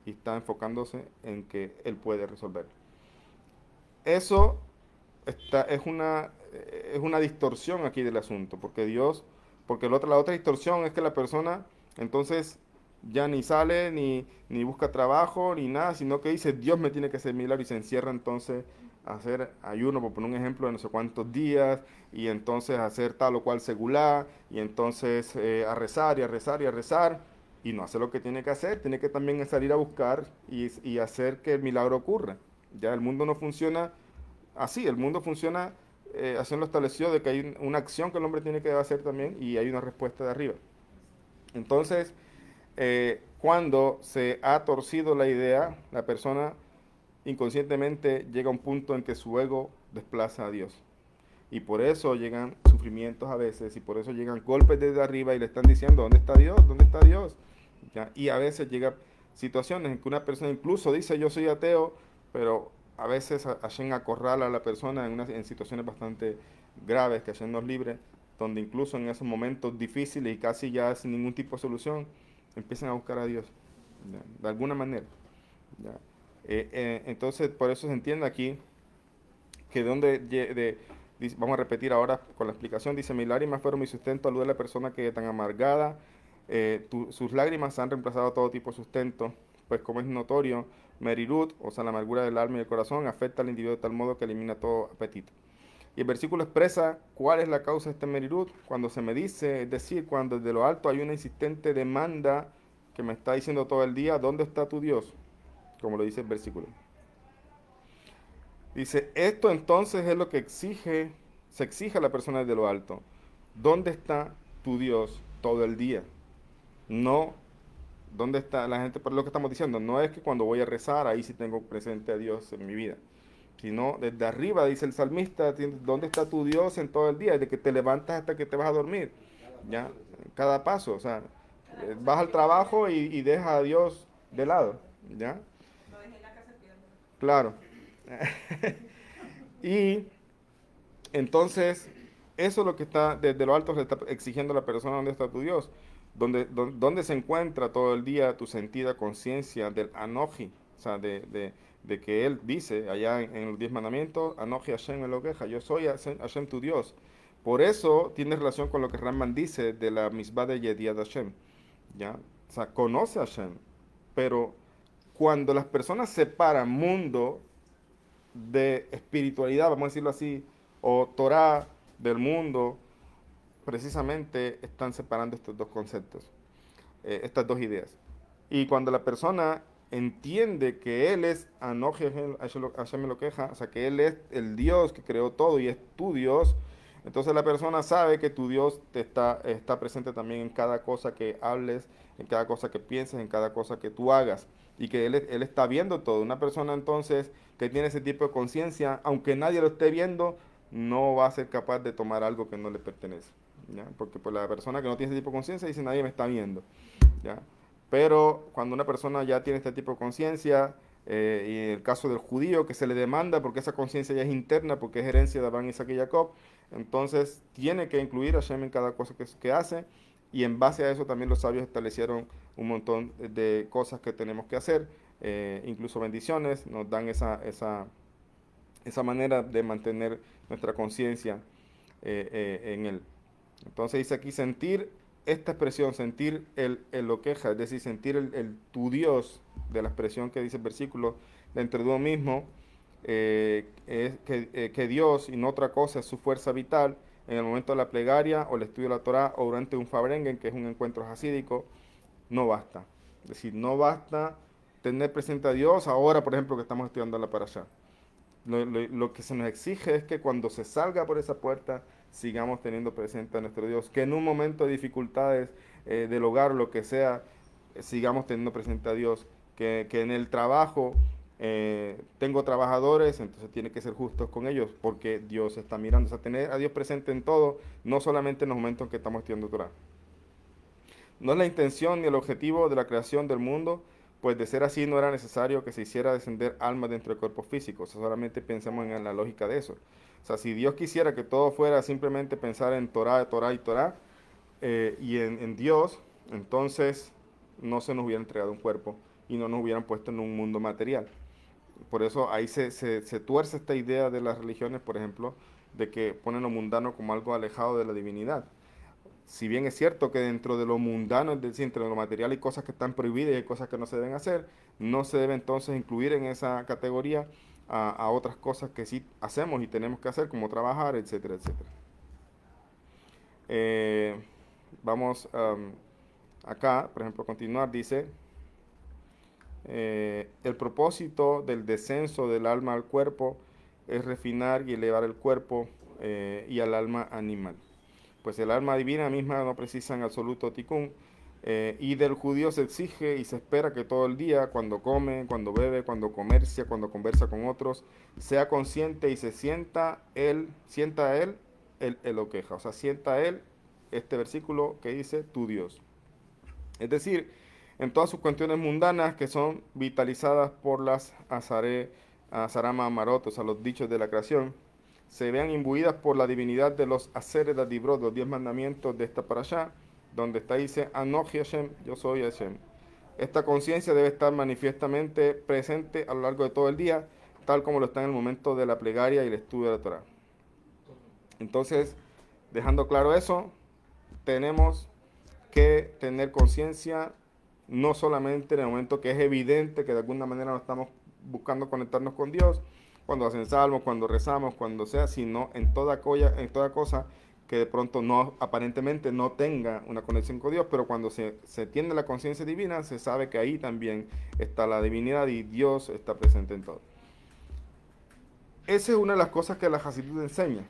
y está enfocándose en que Él puede resolver. Eso es una distorsión aquí del asunto, porque la otra distorsión es que la persona entonces ya ni sale, ni busca trabajo, ni nada, sino que dice, Dios me tiene que hacer milagro y se encierra entonces a hacer ayuno, por poner un ejemplo, de no sé cuántos días, y entonces a hacer tal o cual segulá, y entonces a rezar y a rezar y a rezar, y no hace lo que tiene que hacer, tiene que también salir a buscar y hacer que el milagro ocurra. Ya el mundo no funciona así, el mundo funciona haciendo establecido de que hay una acción que el hombre tiene que hacer también y hay una respuesta de arriba. Entonces, cuando se ha torcido la idea, la persona inconscientemente llega a un punto en que su ego desplaza a Dios. Y por eso llegan sufrimientos a veces, y por eso llegan golpes desde arriba y le están diciendo, ¿dónde está Dios? ¿Dónde está Dios? ¿Ya? Y a veces llegan situaciones en que una persona incluso dice, yo soy ateo, pero a veces Hashem acorrala a la persona en situaciones bastante graves que Hashem nos libre, donde incluso en esos momentos difíciles y casi ya sin ningún tipo de solución, empiezan a buscar a Dios, ¿ya? De alguna manera. ¿ya? Entonces, por eso se entiende aquí que vamos a repetir ahora con la explicación, dice, mis lágrimas fueron mi sustento al luz de la persona que tan amargada, sus lágrimas han reemplazado todo tipo de sustento, pues como es notorio, Merirut, o sea, la amargura del alma y del corazón, afecta al individuo de tal modo que elimina todo apetito. Y el versículo expresa cuál es la causa de este Merirut, cuando se me dice, es decir, cuando desde lo alto hay una insistente demanda que me está diciendo todo el día, ¿dónde está tu Dios? Como lo dice el versículo. Dice, esto entonces es lo que se exige a la persona desde lo alto. ¿Dónde está tu Dios todo el día? No, ¿dónde está la gente? Por lo que estamos diciendo, no es que cuando voy a rezar, ahí sí tengo presente a Dios en mi vida. Sino desde arriba, dice el salmista, ¿dónde está tu Dios en todo el día? Desde que te levantas hasta que te vas a dormir. ¿Ya? Cada paso, o sea, vas al trabajo y dejas a Dios de lado. ¿Ya? Claro. Y entonces, eso es lo que está desde lo alto, se está exigiendo a la persona: ¿dónde está tu Dios? ¿Dónde se encuentra todo el día tu sentida conciencia del Anoji? O sea, de que Él dice allá en los 10 mandamientos, Anoji Hashem Elokeja, yo soy Hashem tu Dios. Por eso tiene relación con lo que Ramban dice de la misbah de Yediad Hashem. ¿Ya? O sea, conoce a Hashem, pero cuando las personas separan mundo de espiritualidad, vamos a decirlo así, o Torah del mundo, precisamente están separando estos dos conceptos, estas dos ideas. Y cuando la persona entiende que Él es Anoji Hashem Elokeja, o sea, que Él es el Dios que creó todo y es tu Dios, entonces la persona sabe que tu Dios está presente también en cada cosa que hables, en cada cosa que pienses, en cada cosa que tú hagas. Y que Él está viendo todo. Una persona entonces que tiene ese tipo de conciencia, aunque nadie lo esté viendo, no va a ser capaz de tomar algo que no le pertenece. ¿Ya? Porque pues, la persona que no tiene ese tipo de conciencia dice, nadie me está viendo. ¿Ya? Pero cuando una persona ya tiene este tipo de conciencia, y en el caso del judío que se le demanda porque esa conciencia ya es interna, porque es herencia de Abraham, Isaac y Jacob, entonces tiene que incluir a Hashem en cada cosa que hace, y en base a eso también los sabios establecieron un montón de cosas que tenemos que hacer, incluso bendiciones, nos dan esa manera de mantener nuestra conciencia en Él. Entonces dice aquí sentir esta expresión, sentir lo queja, es decir, sentir tu Dios, de la expresión que dice el versículo, dentro de uno mismo, es que Dios y no otra cosa es su fuerza vital en el momento de la plegaria o el estudio de la Torah o durante un Fabrengen, que es un encuentro hasídico, no basta. Es decir, no basta tener presente a Dios ahora, por ejemplo, que estamos estudiando la Parashá. Lo que se nos exige es que cuando se salga por esa puerta sigamos teniendo presente a nuestro Dios, que en un momento de dificultades del hogar o lo que sea, sigamos teniendo presente a Dios, que en el trabajo tengo trabajadores, entonces tiene que ser justos con ellos, porque Dios está mirando, o sea, tener a Dios presente en todo, no solamente en los momentos en que estamos estudiando Torah. No es la intención ni el objetivo de la creación del mundo, pues de ser así no era necesario que se hiciera descender almas dentro del cuerpo físico. O sea, solamente pensemos en la lógica de eso. O sea, si Dios quisiera que todo fuera simplemente pensar en Torah, Torah y Torah, y en Dios, entonces no se nos hubiera entregado un cuerpo y no nos hubieran puesto en un mundo material. Por eso ahí se tuerce esta idea de las religiones, por ejemplo, de que ponen lo mundano como algo alejado de la divinidad. Si bien es cierto que dentro de lo mundano, es decir, entre lo material hay cosas que están prohibidas y hay cosas que no se deben hacer, no se debe entonces incluir en esa categoría a otras cosas que sí hacemos y tenemos que hacer, como trabajar, etcétera, etcétera. Vamos acá, por ejemplo, a continuar, dice, el propósito del descenso del alma al cuerpo es refinar y elevar el cuerpo y al alma animal. Pues el alma divina misma no precisa en absoluto tikkun, y del judío se exige y se espera que todo el día, cuando come, cuando bebe, cuando comercia, cuando conversa con otros, sea consciente y se sienta él lo queja, o sea, sienta él este versículo que dice tu Dios. Es decir, en todas sus cuestiones mundanas que son vitalizadas por las Azarama Amarot, o sea, los dichos de la creación, se vean imbuidas por la divinidad de los Aseret Dibrot, los 10 mandamientos de esta parashá, donde está dice, Anoji Hashem, yo soy Hashem. Esta conciencia debe estar manifiestamente presente a lo largo de todo el día, tal como lo está en el momento de la plegaria y el estudio de la Torah. Entonces, dejando claro eso, tenemos que tener conciencia no solamente en el momento que es evidente que de alguna manera nos estamos buscando conectarnos con Dios, cuando hacen salmos, cuando rezamos, cuando sea, sino en toda cosa que de pronto no, aparentemente no tenga una conexión con Dios, pero cuando se tiene la conciencia divina, se sabe que ahí también está la divinidad y Dios está presente en todo. Esa es una de las cosas que la Hasidut enseña.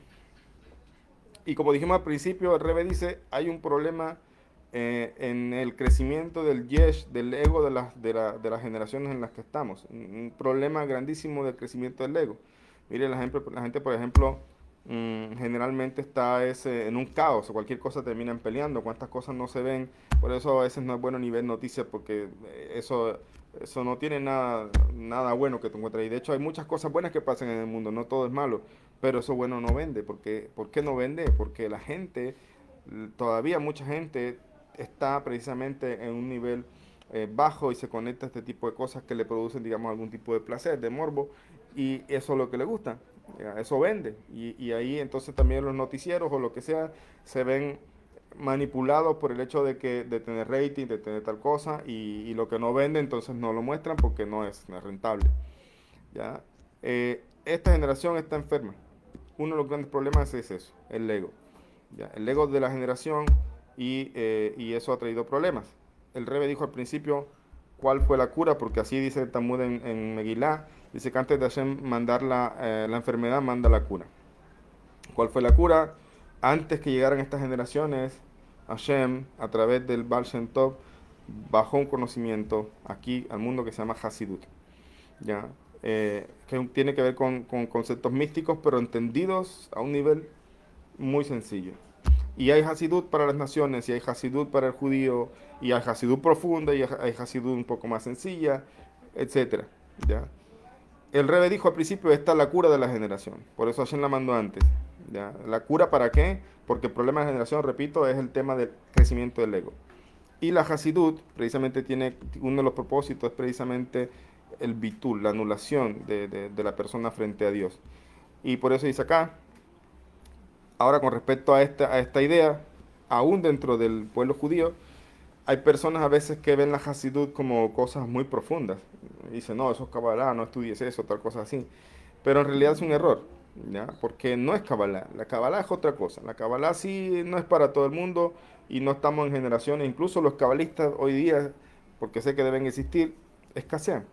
Y como dijimos al principio, el Rebbe dice, hay un problema en el crecimiento del yesh, del ego de las generaciones en las que estamos. Un problema grandísimo del crecimiento del ego. Mire, la gente, por ejemplo, generalmente está en un caos, o cualquier cosa terminan peleando, cuántas cosas no se ven. Por eso a veces no es bueno ni ver noticias, porque eso no tiene nada bueno que te encuentres ahí. De hecho, hay muchas cosas buenas que pasan en el mundo, no todo es malo, pero eso bueno no vende. ¿Por qué no vende? Porque la gente, todavía mucha gente está precisamente en un nivel bajo y se conecta a este tipo de cosas que le producen, digamos, algún tipo de placer, de morbo, y eso es lo que le gusta, eso vende. Y ahí entonces también los noticieros o lo que sea se ven manipulados por el hecho de tener rating, de tener tal cosa, y lo que no vende entonces no lo muestran porque no es rentable. ¿Ya? Esta generación está enferma. Uno de los grandes problemas es eso, el ego. ¿Ya? El ego de la generación, y eso ha traído problemas. El Rebbe dijo al principio cuál fue la cura, porque así dice el Talmud en Megilá, dice que antes de Hashem mandar la enfermedad, manda la cura. ¿Cuál fue la cura? Antes que llegaran estas generaciones, Hashem, a través del Baal Shem Tov, bajó un conocimiento aquí al mundo que se llama Hasidut, ¿ya? Que tiene que ver con conceptos místicos, pero entendidos a un nivel muy sencillo. Y hay Hasidut para las naciones, y hay Hasidut para el judío, y hay Hasidut profunda, y hay Hasidut un poco más sencilla, etc. ¿Ya? El Rebbe dijo al principio, esta es la cura de la generación. Por eso Hashem la mandó antes. ¿Ya? ¿La cura para qué? Porque el problema de la generación, repito, es el tema del crecimiento del ego. Y la Hasidut, precisamente tiene, uno de los propósitos es precisamente el bitul, la anulación de la persona frente a Dios. Y por eso dice acá, ahora con respecto a esta idea, aún dentro del pueblo judío, hay personas a veces que ven la Hasidut como cosas muy profundas. Dicen, no, eso es Kabbalah, no estudies eso, tal cosa así. Pero en realidad es un error, ¿ya? Porque no es Kabbalah. La Kabbalah es otra cosa. La Kabbalah sí no es para todo el mundo y no estamos en generaciones. Incluso los cabalistas hoy día, porque sé que deben existir, escasean.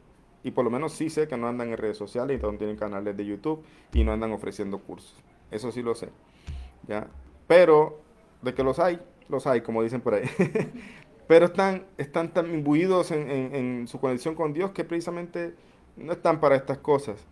Y por lo menos sí sé que no andan en redes sociales y no tienen canales de YouTube y no andan ofreciendo cursos. Eso sí lo sé, ¿ya? Pero de que los hay, como dicen por ahí. Pero están tan imbuidos en su conexión con Dios que precisamente no están para estas cosas.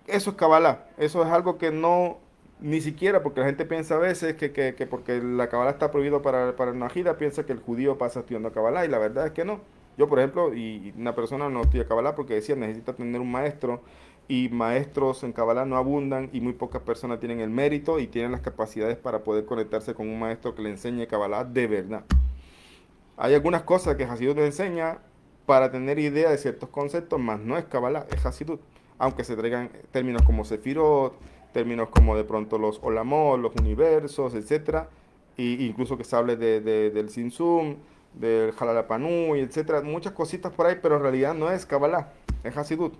Eso es Kabbalah, eso es algo que no, ni siquiera, porque la gente piensa a veces que porque la Kabbalah está prohibido para el Najida, piensa que el judío pasa estudiando Kabbalah, y la verdad es que no. Yo, por ejemplo, y una persona no estudia Kabbalah porque decía, necesita tener un maestro, y maestros en Kabbalah no abundan, y muy pocas personas tienen el mérito y tienen las capacidades para poder conectarse con un maestro que le enseñe Kabbalah de verdad. Hay algunas cosas que Hasidut nos enseña para tener idea de ciertos conceptos, más no es Kabbalah, es Hasidut. Aunque se traigan términos como Sefirot, términos como de pronto los Olamot, los universos, etc. Y incluso que se hable del Sinsum, del Jalalapanú, etc. Muchas cositas por ahí, pero en realidad no es Kabbalah, es Hasidut.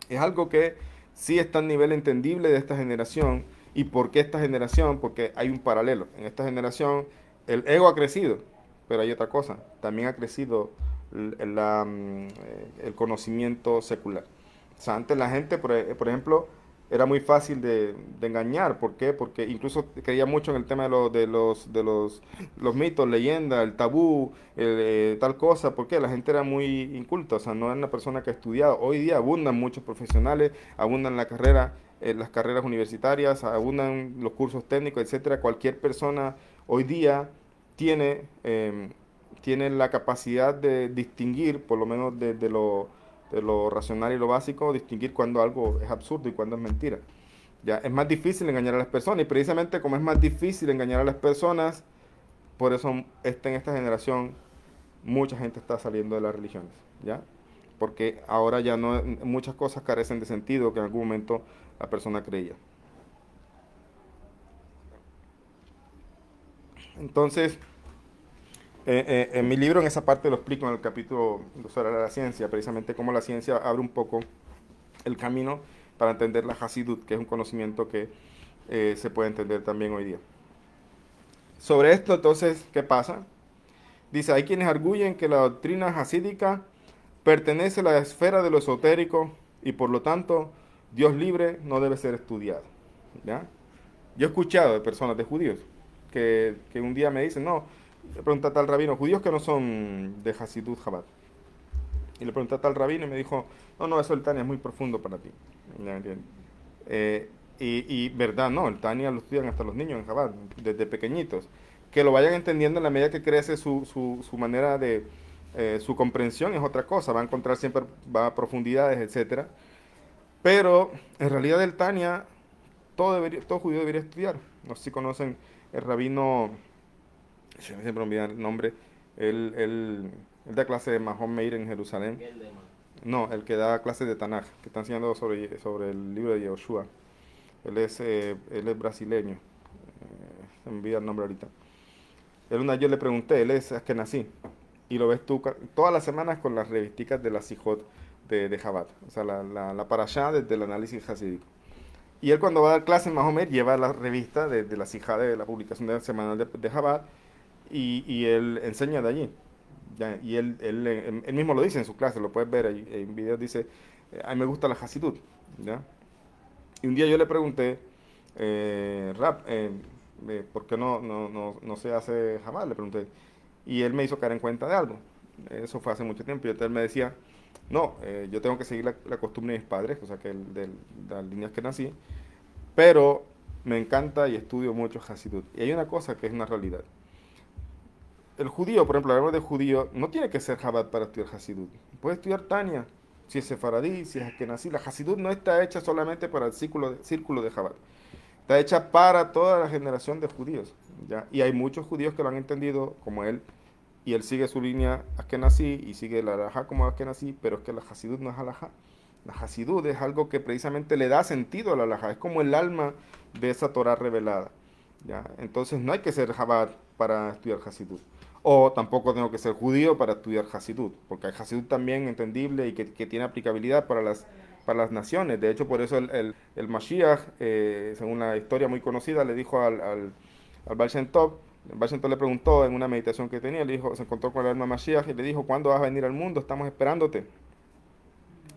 Es algo que sí está a nivel entendible de esta generación. ¿Y por qué esta generación? Porque hay un paralelo. En esta generación el ego ha crecido, pero hay otra cosa. También ha crecido el conocimiento secular. O sea, antes la gente, por ejemplo, era muy fácil de engañar. ¿Por qué? Porque incluso creía mucho en el tema de los mitos, leyendas, el tabú, tal cosa. ¿Por qué? La gente era muy inculta, o sea, no era una persona que ha estudiado. Hoy día abundan muchos profesionales, abundan las carreras universitarias, abundan los cursos técnicos, etcétera. Cualquier persona hoy día tiene la capacidad de distinguir, por lo menos de lo racional y lo básico, distinguir cuando algo es absurdo y cuando es mentira. Ya es más difícil engañar a las personas, y precisamente como es más difícil engañar a las personas, por eso en esta generación mucha gente está saliendo de las religiones, ¿ya? Porque ahora ya no, muchas cosas carecen de sentido que en algún momento la persona creía. Entonces, en mi libro, en esa parte lo explico en el capítulo sobre la ciencia, precisamente cómo la ciencia abre un poco el camino para entender la Hasidut, que es un conocimiento que se puede entender también hoy día. Sobre esto, entonces, ¿qué pasa? Dice, hay quienes arguyen que la doctrina hasídica pertenece a la esfera de lo esotérico y por lo tanto Dios libre no debe ser estudiado. ¿Ya? Yo he escuchado de personas, de judíos, que un día me dicen, no, le pregunté a tal rabino, judíos que no son de Hasidut Chabad. Y le pregunté a tal rabino y me dijo, no, eso el Tania es muy profundo para ti. ¿Ya entiendes? Verdad, no, el Tania lo estudian hasta los niños en Chabad, desde pequeñitos. Que lo vayan entendiendo en la medida que crece su manera de, su comprensión es otra cosa, va a encontrar siempre, va a profundidades, etcétera. Pero en realidad el Tania, todo judío debería estudiar. No sé si conocen el rabino, siempre me olvida el nombre, él da clase de Mahon Meir en Jerusalén. No, el que da clases de Tanaj, que está enseñando sobre el libro de Yehoshua. Él es brasileño, se me olvida el nombre ahorita. Yo le pregunté, él es askenazí, y lo ves tú todas las semanas con las revisticas de la Sijot de Chabad, o sea, la parashá desde el análisis hasídico. Y él cuando va a dar clases más o menos lleva la revista de la Sijá de la publicación semanal de Chabad y él enseña de allí. Ya, y él mismo lo dice en su clase, lo puedes ver ahí, en videos, dice, a mí me gusta la Hasidut, ¿ya? Y un día yo le pregunté, ¿por qué no se hace jamás? Le pregunté. Y él me hizo caer en cuenta de algo. Eso fue hace mucho tiempo. Y él me decía, no, yo tengo que seguir la costumbre de mis padres, o sea, de las líneas que nací, pero me encanta y estudio mucho Hasidut. Y hay una cosa que es una realidad. El judío, por ejemplo, hablamos de judío, no tiene que ser Chabad para estudiar Hasidut. Puede estudiar Tania, si es sefaradí, si es askenazí. La Hasidut no está hecha solamente para el círculo de Chabad. Está hecha para toda la generación de judíos, ¿ya? Y hay muchos judíos que lo han entendido como él, y él sigue su línea askenazí y sigue la halajá como askenazí, pero es que la Hasidut no es halajá. La Hasidut es algo que precisamente le da sentido a la halajá, es como el alma de esa Torah revelada, ¿ya? Entonces no hay que ser Chabad para estudiar Hasidut. O tampoco tengo que ser judío para estudiar Hasidut, porque hay Hasidut también entendible y que tiene aplicabilidad para las naciones. De hecho, por eso el Mashiach, según la historia muy conocida, le dijo al Baal Shem Tov, el Baal Shem Tov le preguntó en una meditación que tenía, le dijo, se encontró con el alma Mashiach y le dijo, ¿cuándo vas a venir al mundo? Estamos esperándote.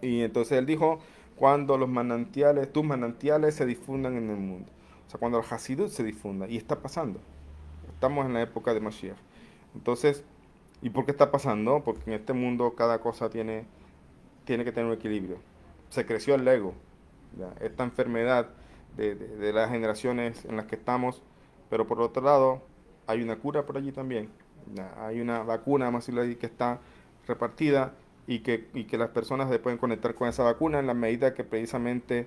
Y entonces él dijo, cuando tus manantiales se difundan en el mundo. O sea, cuando el Hasidut se difunda. Y está pasando. Estamos en la época de Mashiach. Entonces, ¿y por qué está pasando? Porque en este mundo cada cosa tiene que tener un equilibrio. Se creció el ego, ¿ya? Esta enfermedad de las generaciones en las que estamos, pero por otro lado hay una cura por allí también, ¿ya? Hay una vacuna, más que está repartida y que las personas se pueden conectar con esa vacuna en la medida que precisamente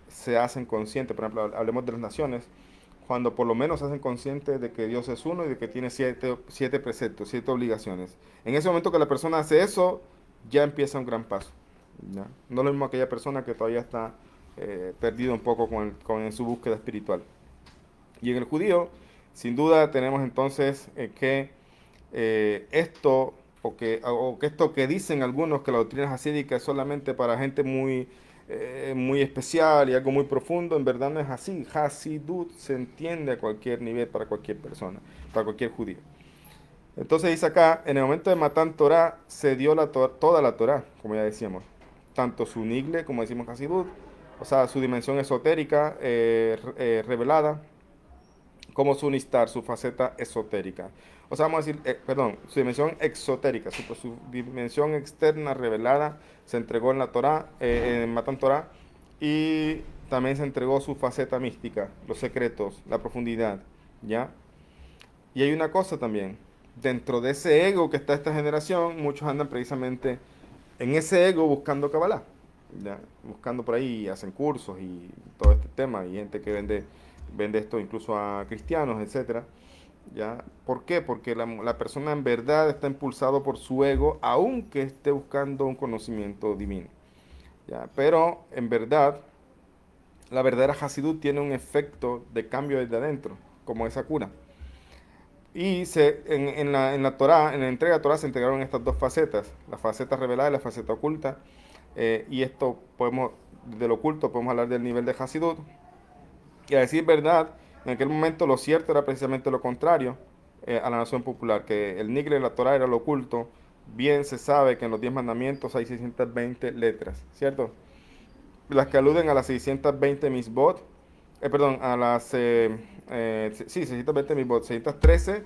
se hacen conscientes. Por ejemplo, hablemos de las naciones, cuando por lo menos se hacen conscientes de que Dios es uno y de que tiene siete preceptos, 7 obligaciones. En ese momento que la persona hace eso, ya empieza un gran paso, ¿ya? No lo mismo aquella persona que todavía está perdida un poco con su búsqueda espiritual. Y en el judío, sin duda, tenemos entonces que esto, o que esto que dicen algunos que la doctrina hasídica es solamente para gente muy especial y algo muy profundo, en verdad no es así. Hasidut se entiende a cualquier nivel para cualquier persona, para cualquier judío. Entonces dice acá, en el momento de Matán Torah se dio toda la Torah, como ya decíamos, tanto su nigle, como decimos Hasidut, o sea, su dimensión esotérica revelada, como su nistar, su faceta esotérica. O sea, vamos a decir, su dimensión exotérica, su dimensión externa revelada se entregó en la Torah, en Matan Torah, y también se entregó su faceta mística, los secretos, la profundidad, ¿ya? Y hay una cosa también, dentro de ese ego que está esta generación, muchos andan precisamente en ese ego buscando Kabbalah, ¿ya? Buscando por ahí, hacen cursos y todo este tema, y gente que vende esto incluso a cristianos, etcétera. ¿Ya? ¿Por qué? Porque la persona en verdad está impulsado por su ego, aunque esté buscando un conocimiento divino. ¿Ya? Pero en verdad, la verdadera Hasidut tiene un efecto de cambio desde adentro, como esa cura. Y en la Torá, en la entrega de Torá se entregaron estas dos facetas, la faceta revelada y la faceta oculta. Y esto podemos, del oculto podemos hablar del nivel de Hasidut. Y a decir verdad, en aquel momento lo cierto era precisamente lo contrario a la nación popular, que el Nigre de la Torá era lo oculto. Bien se sabe que en los 10 mandamientos hay 620 letras, ¿cierto? Las que aluden a las 620 misbot, perdón, a las, sí, 620 misbot, 613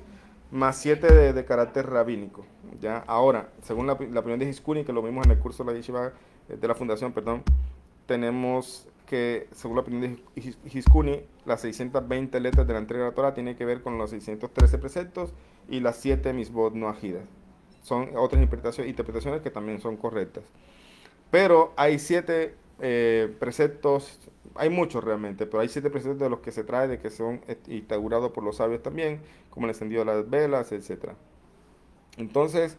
más 7 de carácter rabínico, ¿ya? Ahora, según la opinión de Hiskuni, que lo vimos en el curso de la Yeshiva, de la Fundación, perdón, tenemos que, según la opinión de Hiskuni, las 620 letras de la entrega de la Torah tienen que ver con los 613 preceptos y las 7 misbot no ajidas. Son otras interpretaciones que también son correctas. Pero hay 7 preceptos, hay muchos realmente, pero hay 7 preceptos de los que se trae de que son instaurados por los sabios también, como el encendido de las velas, etcétera. Entonces,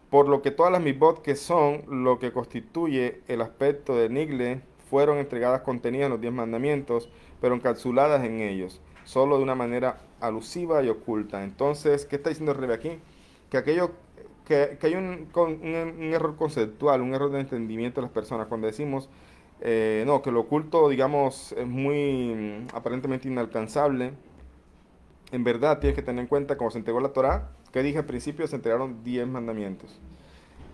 por lo que todas las misbot que son lo que constituye el aspecto de Nigle fueron entregadas contenidas en los 10 mandamientos, pero encapsuladas en ellos, solo de una manera alusiva y oculta. Entonces, ¿qué está diciendo el Rebbe aquí? Que aquello que hay un error conceptual, un error de entendimiento de las personas cuando decimos no, que lo oculto, digamos, es muy aparentemente inalcanzable. En verdad, tienes que tener en cuenta, como se entregó la Torá, que dije al principio, se entregaron 10 mandamientos.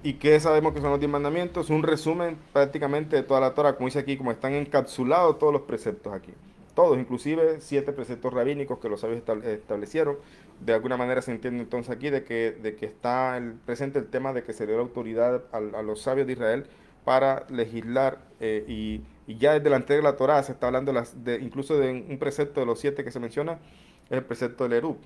¿Y qué sabemos que son los 10 mandamientos? Un resumen prácticamente de toda la Torah, como dice aquí, como están encapsulados todos los preceptos aquí. Todos, inclusive 7 preceptos rabínicos que los sabios establecieron. De alguna manera se entiende entonces aquí de que está presente el tema de que se dio la autoridad a los sabios de Israel para legislar y ya desde la entrega de la Torah se está hablando incluso de un precepto de los 7 que se menciona, es el precepto del Erub.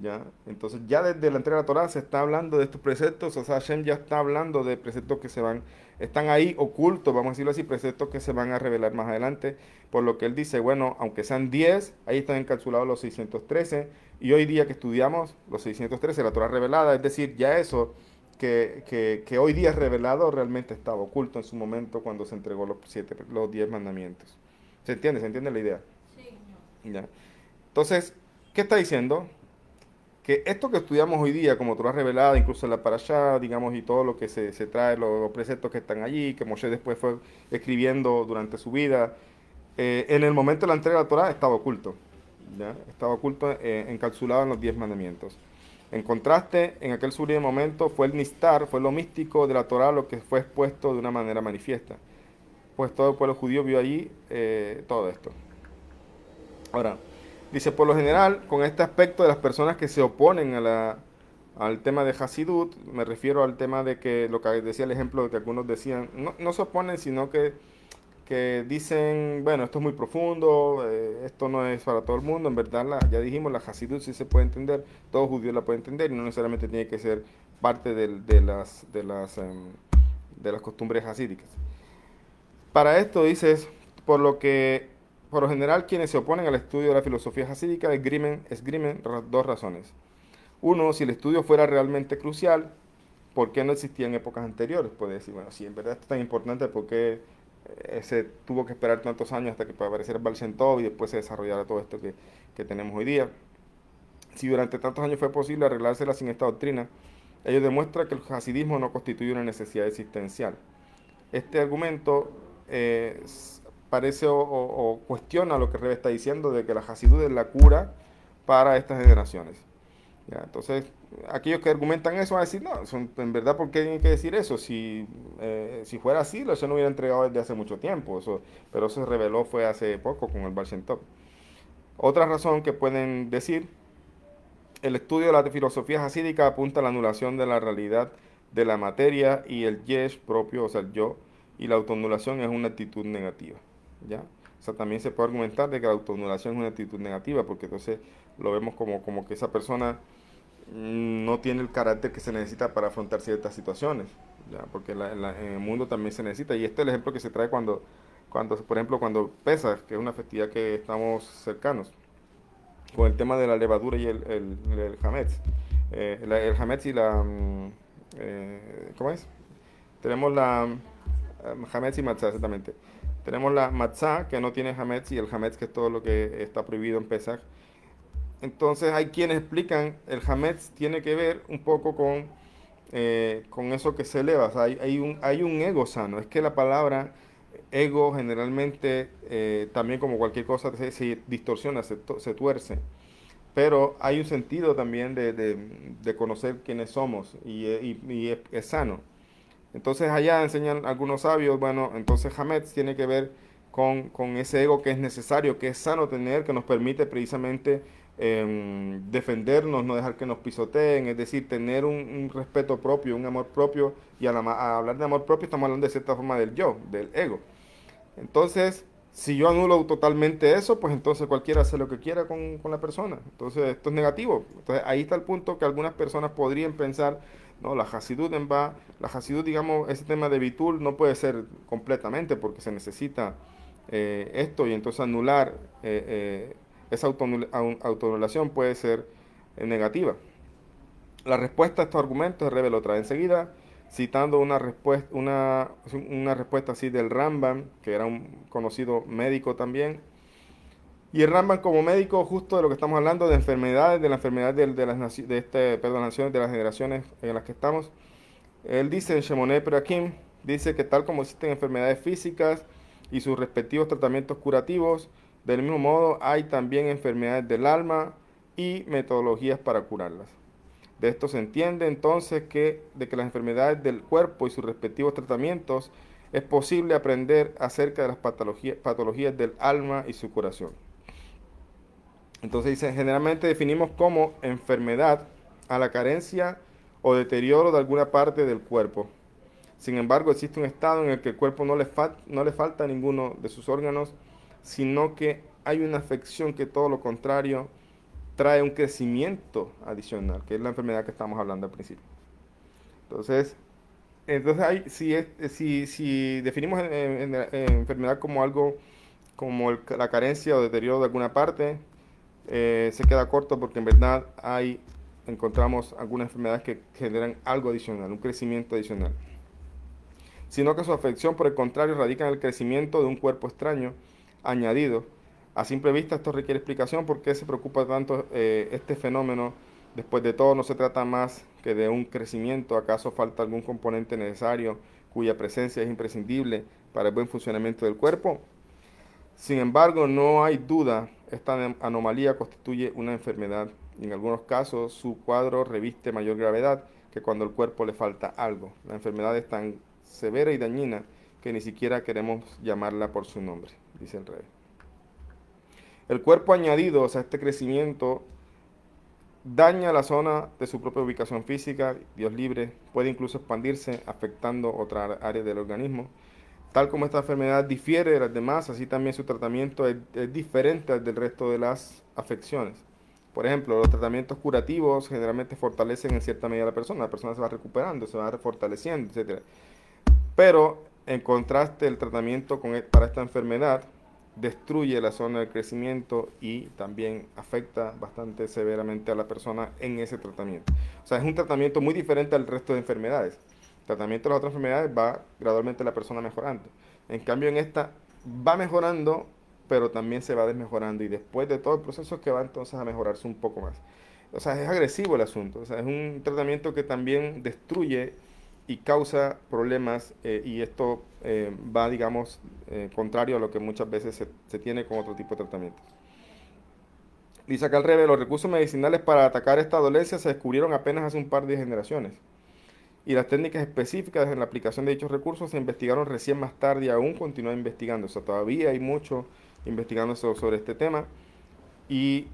¿Ya? Entonces ya desde la entrega de la Torah se está hablando de estos preceptos, o sea, Hashem ya está hablando de preceptos que están ahí ocultos, vamos a decirlo así, preceptos que se van a revelar más adelante, por lo que él dice, bueno, aunque sean 10, ahí están encapsulados los 613, y hoy día que estudiamos los 613, la Torah revelada, es decir, ya eso que hoy día es revelado realmente estaba oculto en su momento cuando se entregó los 10 mandamientos. ¿Se entiende? ¿Se entiende la idea? Sí. ¿Ya? Entonces, ¿qué está diciendo? Que esto que estudiamos hoy día, como Torah revelada, incluso en la Parashá, digamos, y todo lo que se trae, los preceptos que están allí, que Moshe después fue escribiendo durante su vida, en el momento de la entrega de la Torah estaba oculto, ¿ya? Estaba oculto, encapsulado en los 10 mandamientos. En contraste, en aquel sublime momento fue el Nistar, fue lo místico de la Torah lo que fue expuesto de una manera manifiesta. Pues todo el pueblo judío vio allí todo esto. Ahora, dice, por lo general, con este aspecto de las personas que se oponen al tema de Hasidut, me refiero al tema de que, lo que decía el ejemplo de que algunos decían, no se oponen, sino que dicen, bueno, esto es muy profundo, esto no es para todo el mundo, en verdad, ya dijimos, la Hasidut sí se puede entender, todo judío la puede entender y no necesariamente tiene que ser parte de las costumbres hasídicas. Para esto dices, por lo general quienes se oponen al estudio de la filosofía hasídica esgrimen dos razones. Uno, si el estudio fuera realmente crucial, ¿por qué no existía en épocas anteriores? Puede decir, bueno, si en verdad esto es tan importante, ¿por qué se tuvo que esperar tantos años hasta que apareciera el Baal Shem Tov y después se desarrollara todo esto que tenemos hoy día? Si durante tantos años fue posible arreglársela sin esta doctrina, ello demuestra que el hasidismo no constituye una necesidad existencial. Este argumento parece o cuestiona lo que Rebe está diciendo de que la Hasidut es la cura para estas generaciones. ¿Ya? Entonces, aquellos que argumentan eso van a decir, no, en verdad, ¿por qué tienen que decir eso? Si fuera así, eso no hubiera entregado desde hace mucho tiempo, pero eso se reveló fue hace poco con el Baal Shem Tov. Otra razón que pueden decir, el estudio de la filosofía hasídica apunta a la anulación de la realidad de la materia y el yesh propio, o sea, el yo, y la autoanulación es una actitud negativa, ¿ya? O sea, también se puede argumentar de que la autoanulación es una actitud negativa, porque entonces lo vemos como que esa persona no tiene el carácter que se necesita para afrontar ciertas situaciones, ¿ya? Porque en el mundo también se necesita, y este es el ejemplo que se trae por ejemplo, cuando Pesach, que es una festividad que estamos cercanos. con el tema de la levadura y el hametz. El hametz y la... ¿cómo es? Tenemos la hametz y matzah, exactamente. Tenemos la matzah, que no tiene hametz, y el hametz, que es todo lo que está prohibido en Pesach. Entonces hay quienes explican el hametz tiene que ver un poco con eso que se eleva. O sea, hay un ego sano. Es que la palabra ego generalmente, también como cualquier cosa, se distorsiona, se tuerce. Pero hay un sentido también de conocer quiénes somos y es sano. Entonces allá enseñan algunos sabios, bueno, entonces hametz tiene que ver con ese ego que es necesario, que es sano tener, que nos permite precisamente defendernos, no dejar que nos pisoteen, es decir, tener un respeto propio, un amor propio, y a hablar de amor propio estamos hablando de cierta forma del yo, del ego. Entonces, si yo anulo totalmente eso, pues entonces cualquiera hace lo que quiera con la persona. Entonces, esto es negativo. Entonces, ahí está el punto que algunas personas podrían pensar, no, la Hasidut la Hasidut, digamos, ese tema de Bitul no puede ser completamente porque se necesita esto, y entonces anular esa autoanulación puede ser negativa. La respuesta a estos argumentos, Rebbe lo trae enseguida, citando una respuesta así del Rambam, que era un conocido médico también. Y el Rambam, como médico, justo de lo que estamos hablando, de enfermedades, de la enfermedad naciones, de las generaciones en las que estamos, él dice en Shemoneh Perakim, dice que tal como existen enfermedades físicas y sus respectivos tratamientos curativos, del mismo modo hay también enfermedades del alma y metodologías para curarlas. De esto se entiende entonces de que las enfermedades del cuerpo y sus respectivos tratamientos es posible aprender acerca de las patologías del alma y su curación. Entonces dice, generalmente definimos como enfermedad a la carencia o deterioro de alguna parte del cuerpo. Sin embargo, existe un estado en el que el cuerpo no le falta a ninguno de sus órganos, sino que hay una afección que todo lo contrario trae un crecimiento adicional, que es la enfermedad que estamos hablando al principio. Entonces si definimos enfermedad como algo, como la carencia o deterioro de alguna parte, se queda corto porque en verdad encontramos algunas enfermedades que generan algo adicional, un crecimiento adicional. Sino que su afección, por el contrario, radica en el crecimiento de un cuerpo extraño, añadido. A simple vista esto requiere explicación por qué se preocupa tanto este fenómeno. Después de todo, no se trata más que de un crecimiento. ¿Acaso falta algún componente necesario cuya presencia es imprescindible para el buen funcionamiento del cuerpo? Sin embargo, no hay duda, esta anomalía constituye una enfermedad y en algunos casos su cuadro reviste mayor gravedad que cuando al cuerpo le falta algo. La enfermedad es tan severa y dañina que ni siquiera queremos llamarla por su nombre, dice el rey. El cuerpo añadido, o sea, este crecimiento, daña la zona de su propia ubicación física, Dios libre, puede incluso expandirse afectando otra área del organismo. Tal como esta enfermedad difiere de las demás, así también su tratamiento es diferente al del resto de las afecciones. Por ejemplo, los tratamientos curativos generalmente fortalecen en cierta medida a la persona se va recuperando, se va fortaleciendo, etc. Pero, en contraste, el tratamiento para esta enfermedad destruye la zona del crecimiento y también afecta bastante severamente a la persona en ese tratamiento. O sea, es un tratamiento muy diferente al resto de enfermedades. El tratamiento de las otras enfermedades va gradualmente la persona mejorando. En cambio, en esta va mejorando, pero también se va desmejorando. Y después de todo el proceso es que va entonces a mejorarse un poco más. O sea, es agresivo el asunto. O sea, es un tratamiento que también destruye y causa problemas, y esto va, digamos, contrario a lo que muchas veces se tiene con otro tipo de tratamientos. Dice acá al revés, los recursos medicinales para atacar esta dolencia se descubrieron apenas hace un par de generaciones. Y las técnicas específicas en la aplicación de dichos recursos se investigaron recién más tarde y aún continúan investigando. O sea, todavía hay mucho investigando sobre este tema. Y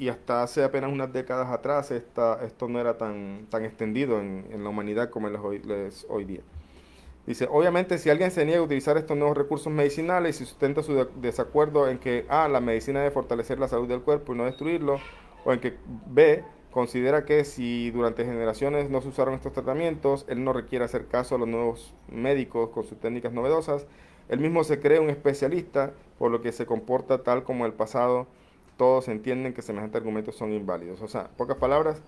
hasta hace apenas unas décadas atrás esto no era tan extendido en la humanidad como es hoy día. Dice, obviamente si alguien se niega a utilizar estos nuevos recursos medicinales y sustenta su desacuerdo en que la medicina debe fortalecer la salud del cuerpo y no destruirlo, o en que B, considera que si durante generaciones no se usaron estos tratamientos, él no requiere hacer caso a los nuevos médicos con sus técnicas novedosas, él mismo se cree un especialista, por lo que se comporta tal como el pasado todos entienden que semejantes argumentos son inválidos. O sea, en pocas palabras,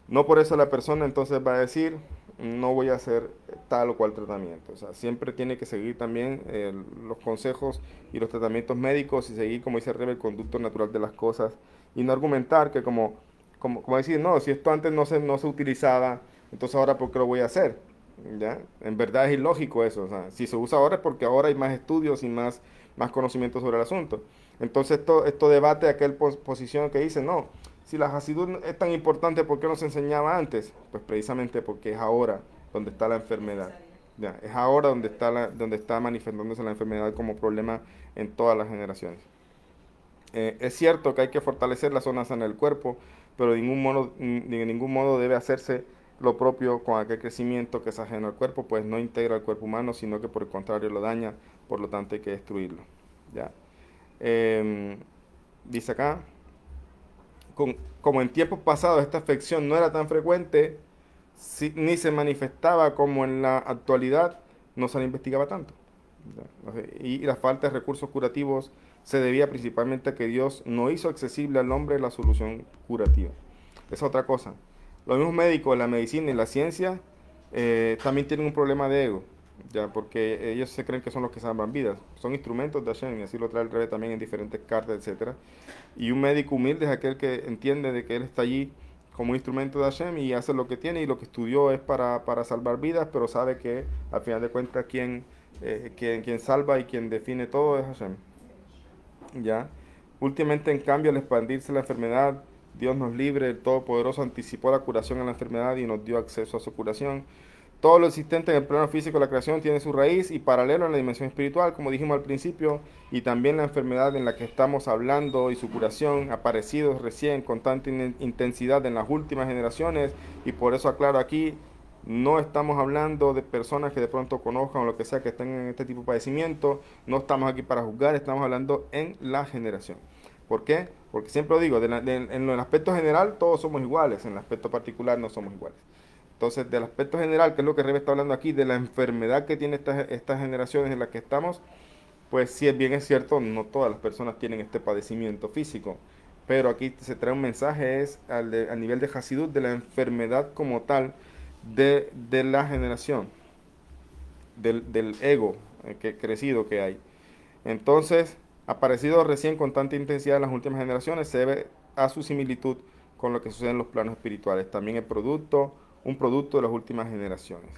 no por eso la persona entonces va a decir, no voy a hacer tal o cual tratamiento. O sea, siempre tiene que seguir también los consejos y los tratamientos médicos y seguir, como dice Rebe, el conducto natural de las cosas y no argumentar que como decir, no, si esto antes no se utilizaba, entonces ahora ¿por qué lo voy a hacer? ¿Ya? En verdad es ilógico eso. O sea, si se usa ahora es porque ahora hay más estudios y más conocimiento sobre el asunto. Entonces esto debate aquel posición que dice, no, si la Hasidut es tan importante, ¿por qué no se enseñaba antes? Pues precisamente porque es ahora donde está la enfermedad. Ya, es ahora donde está manifestándose la enfermedad como problema en todas las generaciones. Es cierto que hay que fortalecer la zona sana del cuerpo, pero de ningún modo debe hacerse lo propio con aquel crecimiento que es ajeno al cuerpo, pues no integra al cuerpo humano, sino que por el contrario lo daña, por lo tanto hay que destruirlo. ¿Ya? Dice acá, como en tiempos pasados esta afección no era tan frecuente, ni se manifestaba como en la actualidad, no se la investigaba tanto. Y la falta de recursos curativos se debía principalmente a que Dios no hizo accesible al hombre la solución curativa. Es otra cosa. Los mismos médicos, la medicina y la ciencia también tienen un problema de ego, ya, porque ellos se creen que son los que salvan vidas. Son instrumentos de Hashem, y así lo trae el Rebbe también en diferentes cartas, etcétera. Y un médico humilde es aquel que entiende de que él está allí como un instrumento de Hashem y hace lo que tiene y lo que estudió es para salvar vidas, pero sabe que al final de cuentas quien salva y quien define todo es Hashem. ¿Ya? Últimamente, en cambio, al expandirse la enfermedad, Dios nos libre, el Todopoderoso anticipó la curación en la enfermedad y nos dio acceso a su curación. Todo lo existente en el plano físico de la creación tiene su raíz y paralelo en la dimensión espiritual, como dijimos al principio, y también la enfermedad en la que estamos hablando y su curación, aparecidos recién con tanta intensidad en las últimas generaciones, y por eso aclaro aquí, no estamos hablando de personas que de pronto conozcan o lo que sea que estén en este tipo de padecimiento, no estamos aquí para juzgar, estamos hablando en la generación. ¿Por qué? Porque siempre lo digo, en el aspecto general todos somos iguales, en el aspecto particular no somos iguales. Entonces, del aspecto general, que es lo que Rebe está hablando aquí, de la enfermedad que tienen estas generaciones en las que estamos, pues si bien es cierto, no todas las personas tienen este padecimiento físico, pero aquí se trae un mensaje, es al nivel de Hasidut, de la enfermedad como tal de la generación, del ego crecido que hay. Entonces, aparecido recién con tanta intensidad en las últimas generaciones, se debe a su similitud con lo que sucede en los planos espirituales. También un producto de las últimas generaciones.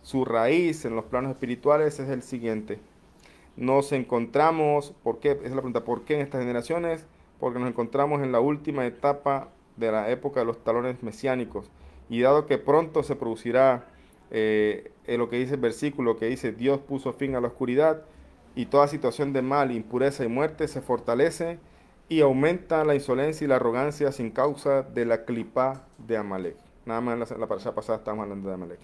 Su raíz en los planos espirituales es el siguiente. Nos encontramos, ¿por qué? Esa es la pregunta, ¿por qué en estas generaciones? Porque nos encontramos en la última etapa de la época de los talones mesiánicos. Y dado que pronto se producirá lo que dice el versículo, que dice, Dios puso fin a la oscuridad y toda situación de mal, impureza y muerte se fortalece y aumenta la insolencia y la arrogancia sin causa de la clipa de Amalek. Nada más en la parasha pasada estábamos hablando de Amalek.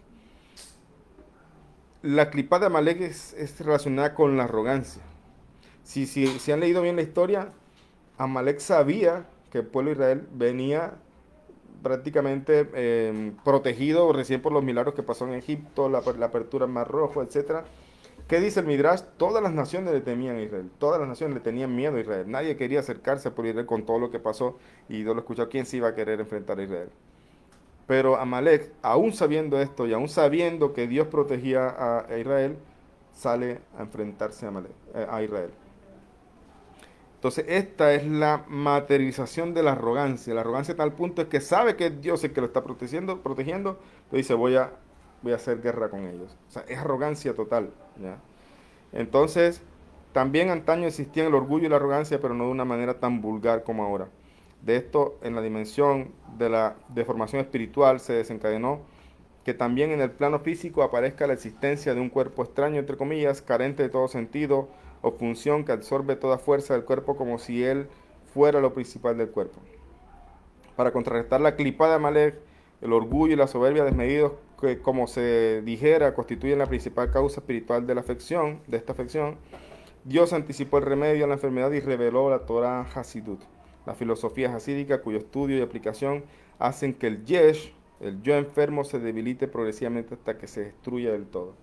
La clipa de Amalek es relacionada con la arrogancia. Si han leído bien la historia, Amalek sabía que el pueblo de Israel venía prácticamente protegido recién por los milagros que pasó en Egipto, la apertura del Mar Rojo, etcétera. ¿Qué dice el Midrash? Todas las naciones le temían a Israel, todas las naciones le tenían miedo a Israel. Nadie quería acercarse por Israel con todo lo que pasó y yo lo escuché, ¿quién se iba a querer enfrentar a Israel? Pero Amalek, aún sabiendo esto y aún sabiendo que Dios protegía a Israel, sale a enfrentarse a Israel. Entonces, esta es la materialización de la arrogancia. La arrogancia a tal punto es que sabe que es Dios el que lo está protegiendo, pero dice, voy a hacer guerra con ellos. O sea, es arrogancia total. ¿Ya? Entonces, también antaño existían el orgullo y la arrogancia, pero no de una manera tan vulgar como ahora. De esto, en la dimensión de la deformación espiritual, se desencadenó que también en el plano físico aparezca la existencia de un cuerpo extraño, entre comillas, carente de todo sentido o función, que absorbe toda fuerza del cuerpo como si él fuera lo principal del cuerpo. Para contrarrestar la clipa de Amalek, el orgullo y la soberbia desmedidos, que como se dijera, constituyen la principal causa espiritual de esta afección, Dios anticipó el remedio a la enfermedad y reveló la Torah Hasidut, la filosofía hasídica cuyo estudio y aplicación hacen que el yesh, el yo enfermo, se debilite progresivamente hasta que se destruya del todo.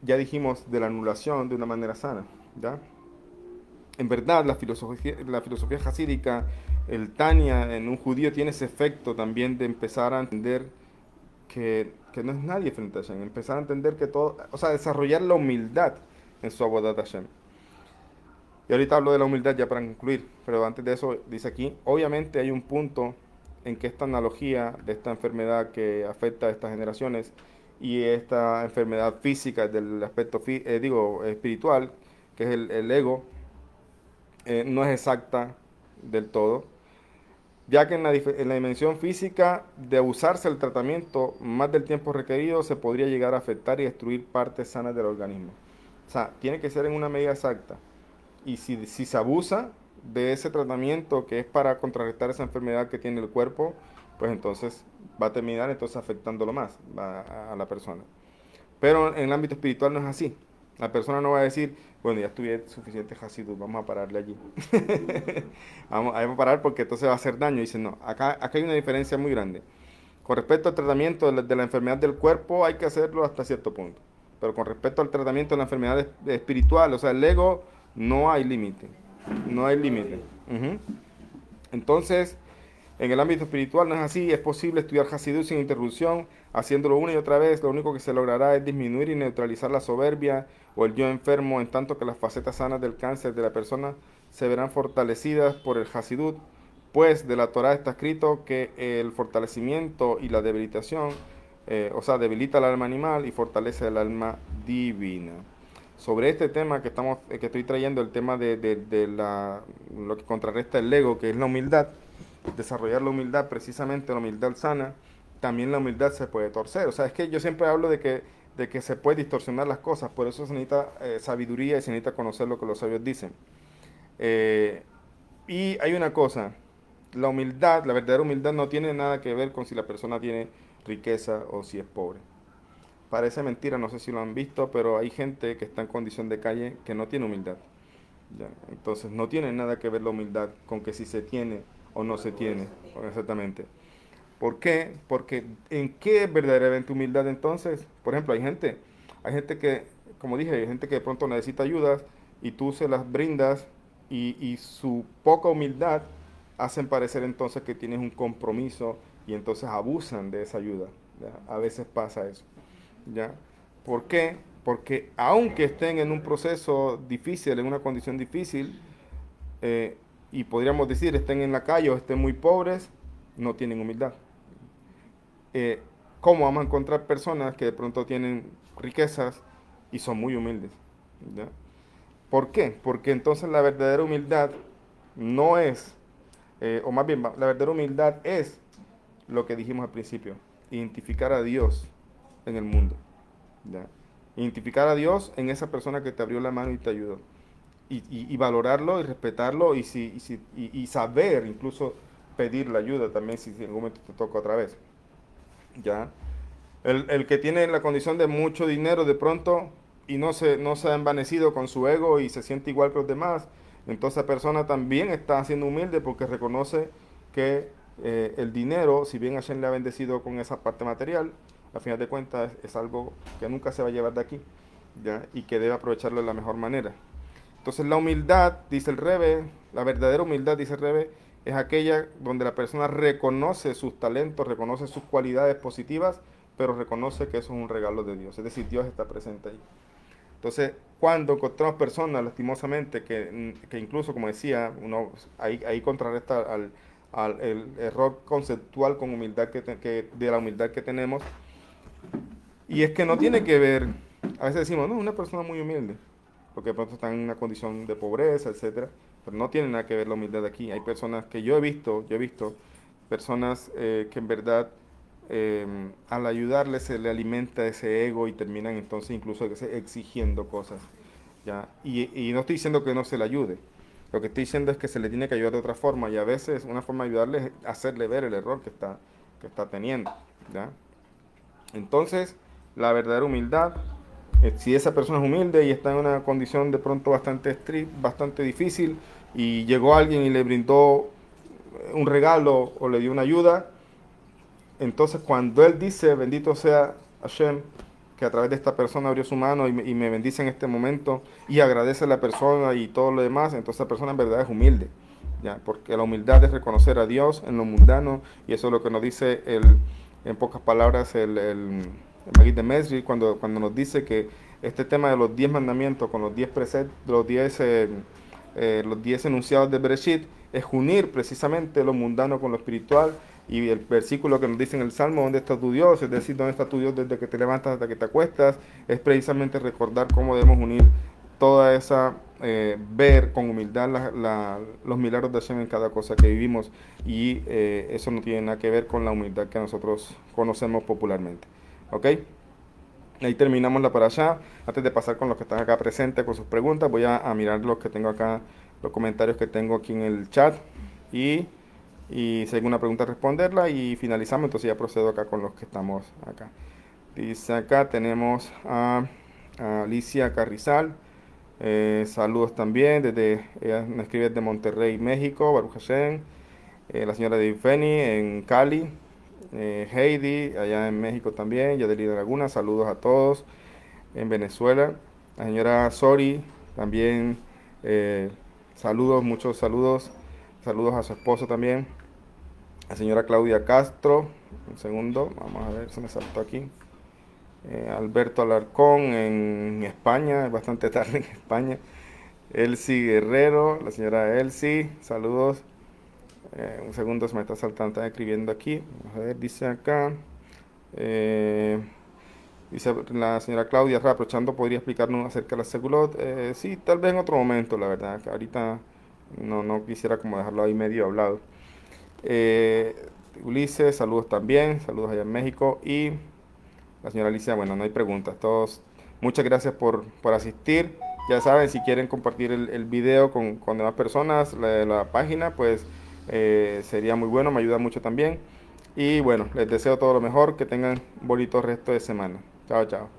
Ya dijimos de la anulación de una manera sana, ¿ya? en verdad la filosofía hasídica, el Tanya en un judío tiene ese efecto también de empezar a entender que no es nadie frente a Hashem, empezar a entender que todo, o sea, desarrollar la humildad en su abodat Hashem. Y ahorita hablo de la humildad ya para concluir, pero antes de eso dice aquí, obviamente hay un punto en que esta analogía de esta enfermedad que afecta a estas generaciones y esta enfermedad física del aspecto espiritual, que es el ego, no es exacta del todo, ya que en la dimensión física, de usarse el tratamiento más del tiempo requerido, se podría llegar a afectar y destruir partes sanas del organismo. O sea, tiene que ser en una medida exacta. Y si se abusa de ese tratamiento que es para contrarrestar esa enfermedad que tiene el cuerpo, pues entonces va a terminar entonces afectándolo más a la persona. Pero en el ámbito espiritual no es así. La persona no va a decir, bueno, ya estuve suficiente Hasidut, vamos a pararle allí. vamos a parar porque entonces va a hacer daño. Dice, no, acá hay una diferencia muy grande. Con respecto al tratamiento de la enfermedad del cuerpo, hay que hacerlo hasta cierto punto. Pero con respecto al tratamiento de la enfermedad espiritual, o sea, el ego, no hay límite. No hay límite. Entonces, en el ámbito espiritual no es así. Es posible estudiar Hasidut sin interrupción, haciéndolo una y otra vez. Lo único que se logrará es disminuir y neutralizar la soberbia o el yo enfermo, en tanto que las facetas sanas del cáncer de la persona se verán fortalecidas por el Hasidut, pues de la Torah está escrito que el fortalecimiento y la debilitación, debilita el alma animal y fortalece el alma divina. Sobre este tema que estoy trayendo, el tema lo que contrarresta el ego, que es la humildad, desarrollar la humildad, precisamente la humildad sana, también la humildad se puede torcer. O sea, es que yo siempre hablo de que se puede distorsionar las cosas, por eso se necesita sabiduría y se necesita conocer lo que los sabios dicen. Y hay una cosa, la humildad, la verdadera humildad no tiene nada que ver con si la persona tiene riqueza o si es pobre. Parece mentira, no sé si lo han visto, pero hay gente que está en condición de calle que no tiene humildad. ¿Ya? Entonces no tiene nada que ver la humildad con que si se tiene o no se tiene, exactamente. ¿Por qué? Porque ¿en qué es verdaderamente humildad entonces? Por ejemplo, hay gente que, como dije, hay gente que de pronto necesita ayuda y tú se las brindas y su poca humildad hacen parecer entonces que tienes un compromiso y entonces abusan de esa ayuda. ¿Ya? A veces pasa eso. ¿Ya? ¿Por qué? Porque aunque estén en un proceso difícil, en una condición difícil, y podríamos decir estén en la calle o estén muy pobres, no tienen humildad. ¿Cómo vamos a encontrar personas que de pronto tienen riquezas y son muy humildes? ¿Ya? ¿Por qué? Porque entonces la verdadera humildad no es, o más bien, la verdadera humildad es lo que dijimos al principio, identificar a Dios en el mundo. ¿Ya? Identificar a Dios en esa persona que te abrió la mano y te ayudó. Y valorarlo y respetarlo y saber incluso pedir la ayuda también si en algún momento te toca otra vez. ¿Ya? El que tiene la condición de mucho dinero de pronto y no se ha envanecido con su ego y se siente igual que los demás, entonces esa persona también está siendo humilde porque reconoce que el dinero, si bien Hashem le ha bendecido con esa parte material, a final de cuentas es algo que nunca se va a llevar de aquí, ¿ya? Y que debe aprovecharlo de la mejor manera. Entonces la humildad, dice el Rebbe, la verdadera humildad, dice el Rebbe, es aquella donde la persona reconoce sus talentos, reconoce sus cualidades positivas, pero reconoce que eso es un regalo de Dios, es decir, Dios está presente ahí. Entonces, cuando encontramos personas, lastimosamente, que incluso, como decía, ahí contrarresta el error conceptual con humildad de la humildad que tenemos. Y es que no tiene que ver, a veces decimos, no, una persona muy humilde, porque de pronto están en una condición de pobreza, etcétera, pero no tiene nada que ver la humildad aquí. Hay personas que yo he visto personas que en verdad al ayudarles se le alimenta ese ego y terminan entonces incluso exigiendo cosas, ¿ya? Y no estoy diciendo que no se le ayude, lo que estoy diciendo es que se le tiene que ayudar de otra forma y a veces una forma de ayudarle es hacerle ver el error que está teniendo, ¿ya? Entonces, la verdadera humildad, si esa persona es humilde y está en una condición de pronto bastante difícil y llegó alguien y le brindó un regalo o le dio una ayuda, entonces cuando él dice, bendito sea Hashem, que a través de esta persona abrió su mano y me bendice en este momento y agradece a la persona y todo lo demás, entonces la persona en verdad es humilde, ¿ya? Porque la humildad es reconocer a Dios en lo mundano, y eso es lo que nos dice en pocas palabras el Maguid de Mesri cuando nos dice que este tema de los 10 mandamientos con los 10 preceptos, los 10 enunciados de Bereshit, es unir precisamente lo mundano con lo espiritual. Y el versículo que nos dice en el Salmo, ¿dónde está tu Dios? Es decir, ¿dónde está tu Dios desde que te levantas hasta que te acuestas? Es precisamente recordar cómo debemos unir toda esa, ver con humildad los milagros de Hashem en cada cosa que vivimos. Y eso no tiene nada que ver con la humildad que nosotros conocemos popularmente. ¿Ok? Ahí terminamos la parashá. Antes de pasar con los que están acá presentes con sus preguntas, voy a mirar los que tengo acá, los comentarios que tengo aquí en el chat. Y si hay alguna pregunta, responderla y finalizamos. Entonces ya procedo acá con los que estamos acá. Dice acá, tenemos a Alicia Carrizal. Saludos también, ella me escribe desde Monterrey, México, Baruch Hashem. La señora Diveni en Cali. Heidi, allá en México también. Yadelina Laguna, saludos a todos. En Venezuela. La señora Sori, también saludos, muchos saludos. Saludos a su esposo también. La señora Claudia Castro, un segundo, vamos a ver, se me saltó aquí. Alberto Alarcón en España, es bastante tarde en España. Elsie Guerrero, la señora Elsie, saludos. Un segundo, se me está saltando, está escribiendo aquí. Vamos a ver, dice acá. Dice la señora Claudia, aprovechando, ¿podría explicarnos acerca de la Segulot? Sí, tal vez en otro momento, la verdad, que ahorita no quisiera como dejarlo ahí medio hablado. Ulises, saludos también, saludos allá en México. Y la señora Alicia, bueno, no hay preguntas. Todos, muchas gracias por asistir. Ya saben, si quieren compartir el video con demás personas, la página, pues sería muy bueno, me ayuda mucho también. Y bueno, les deseo todo lo mejor, que tengan un bonito resto de semana. Chao, chao.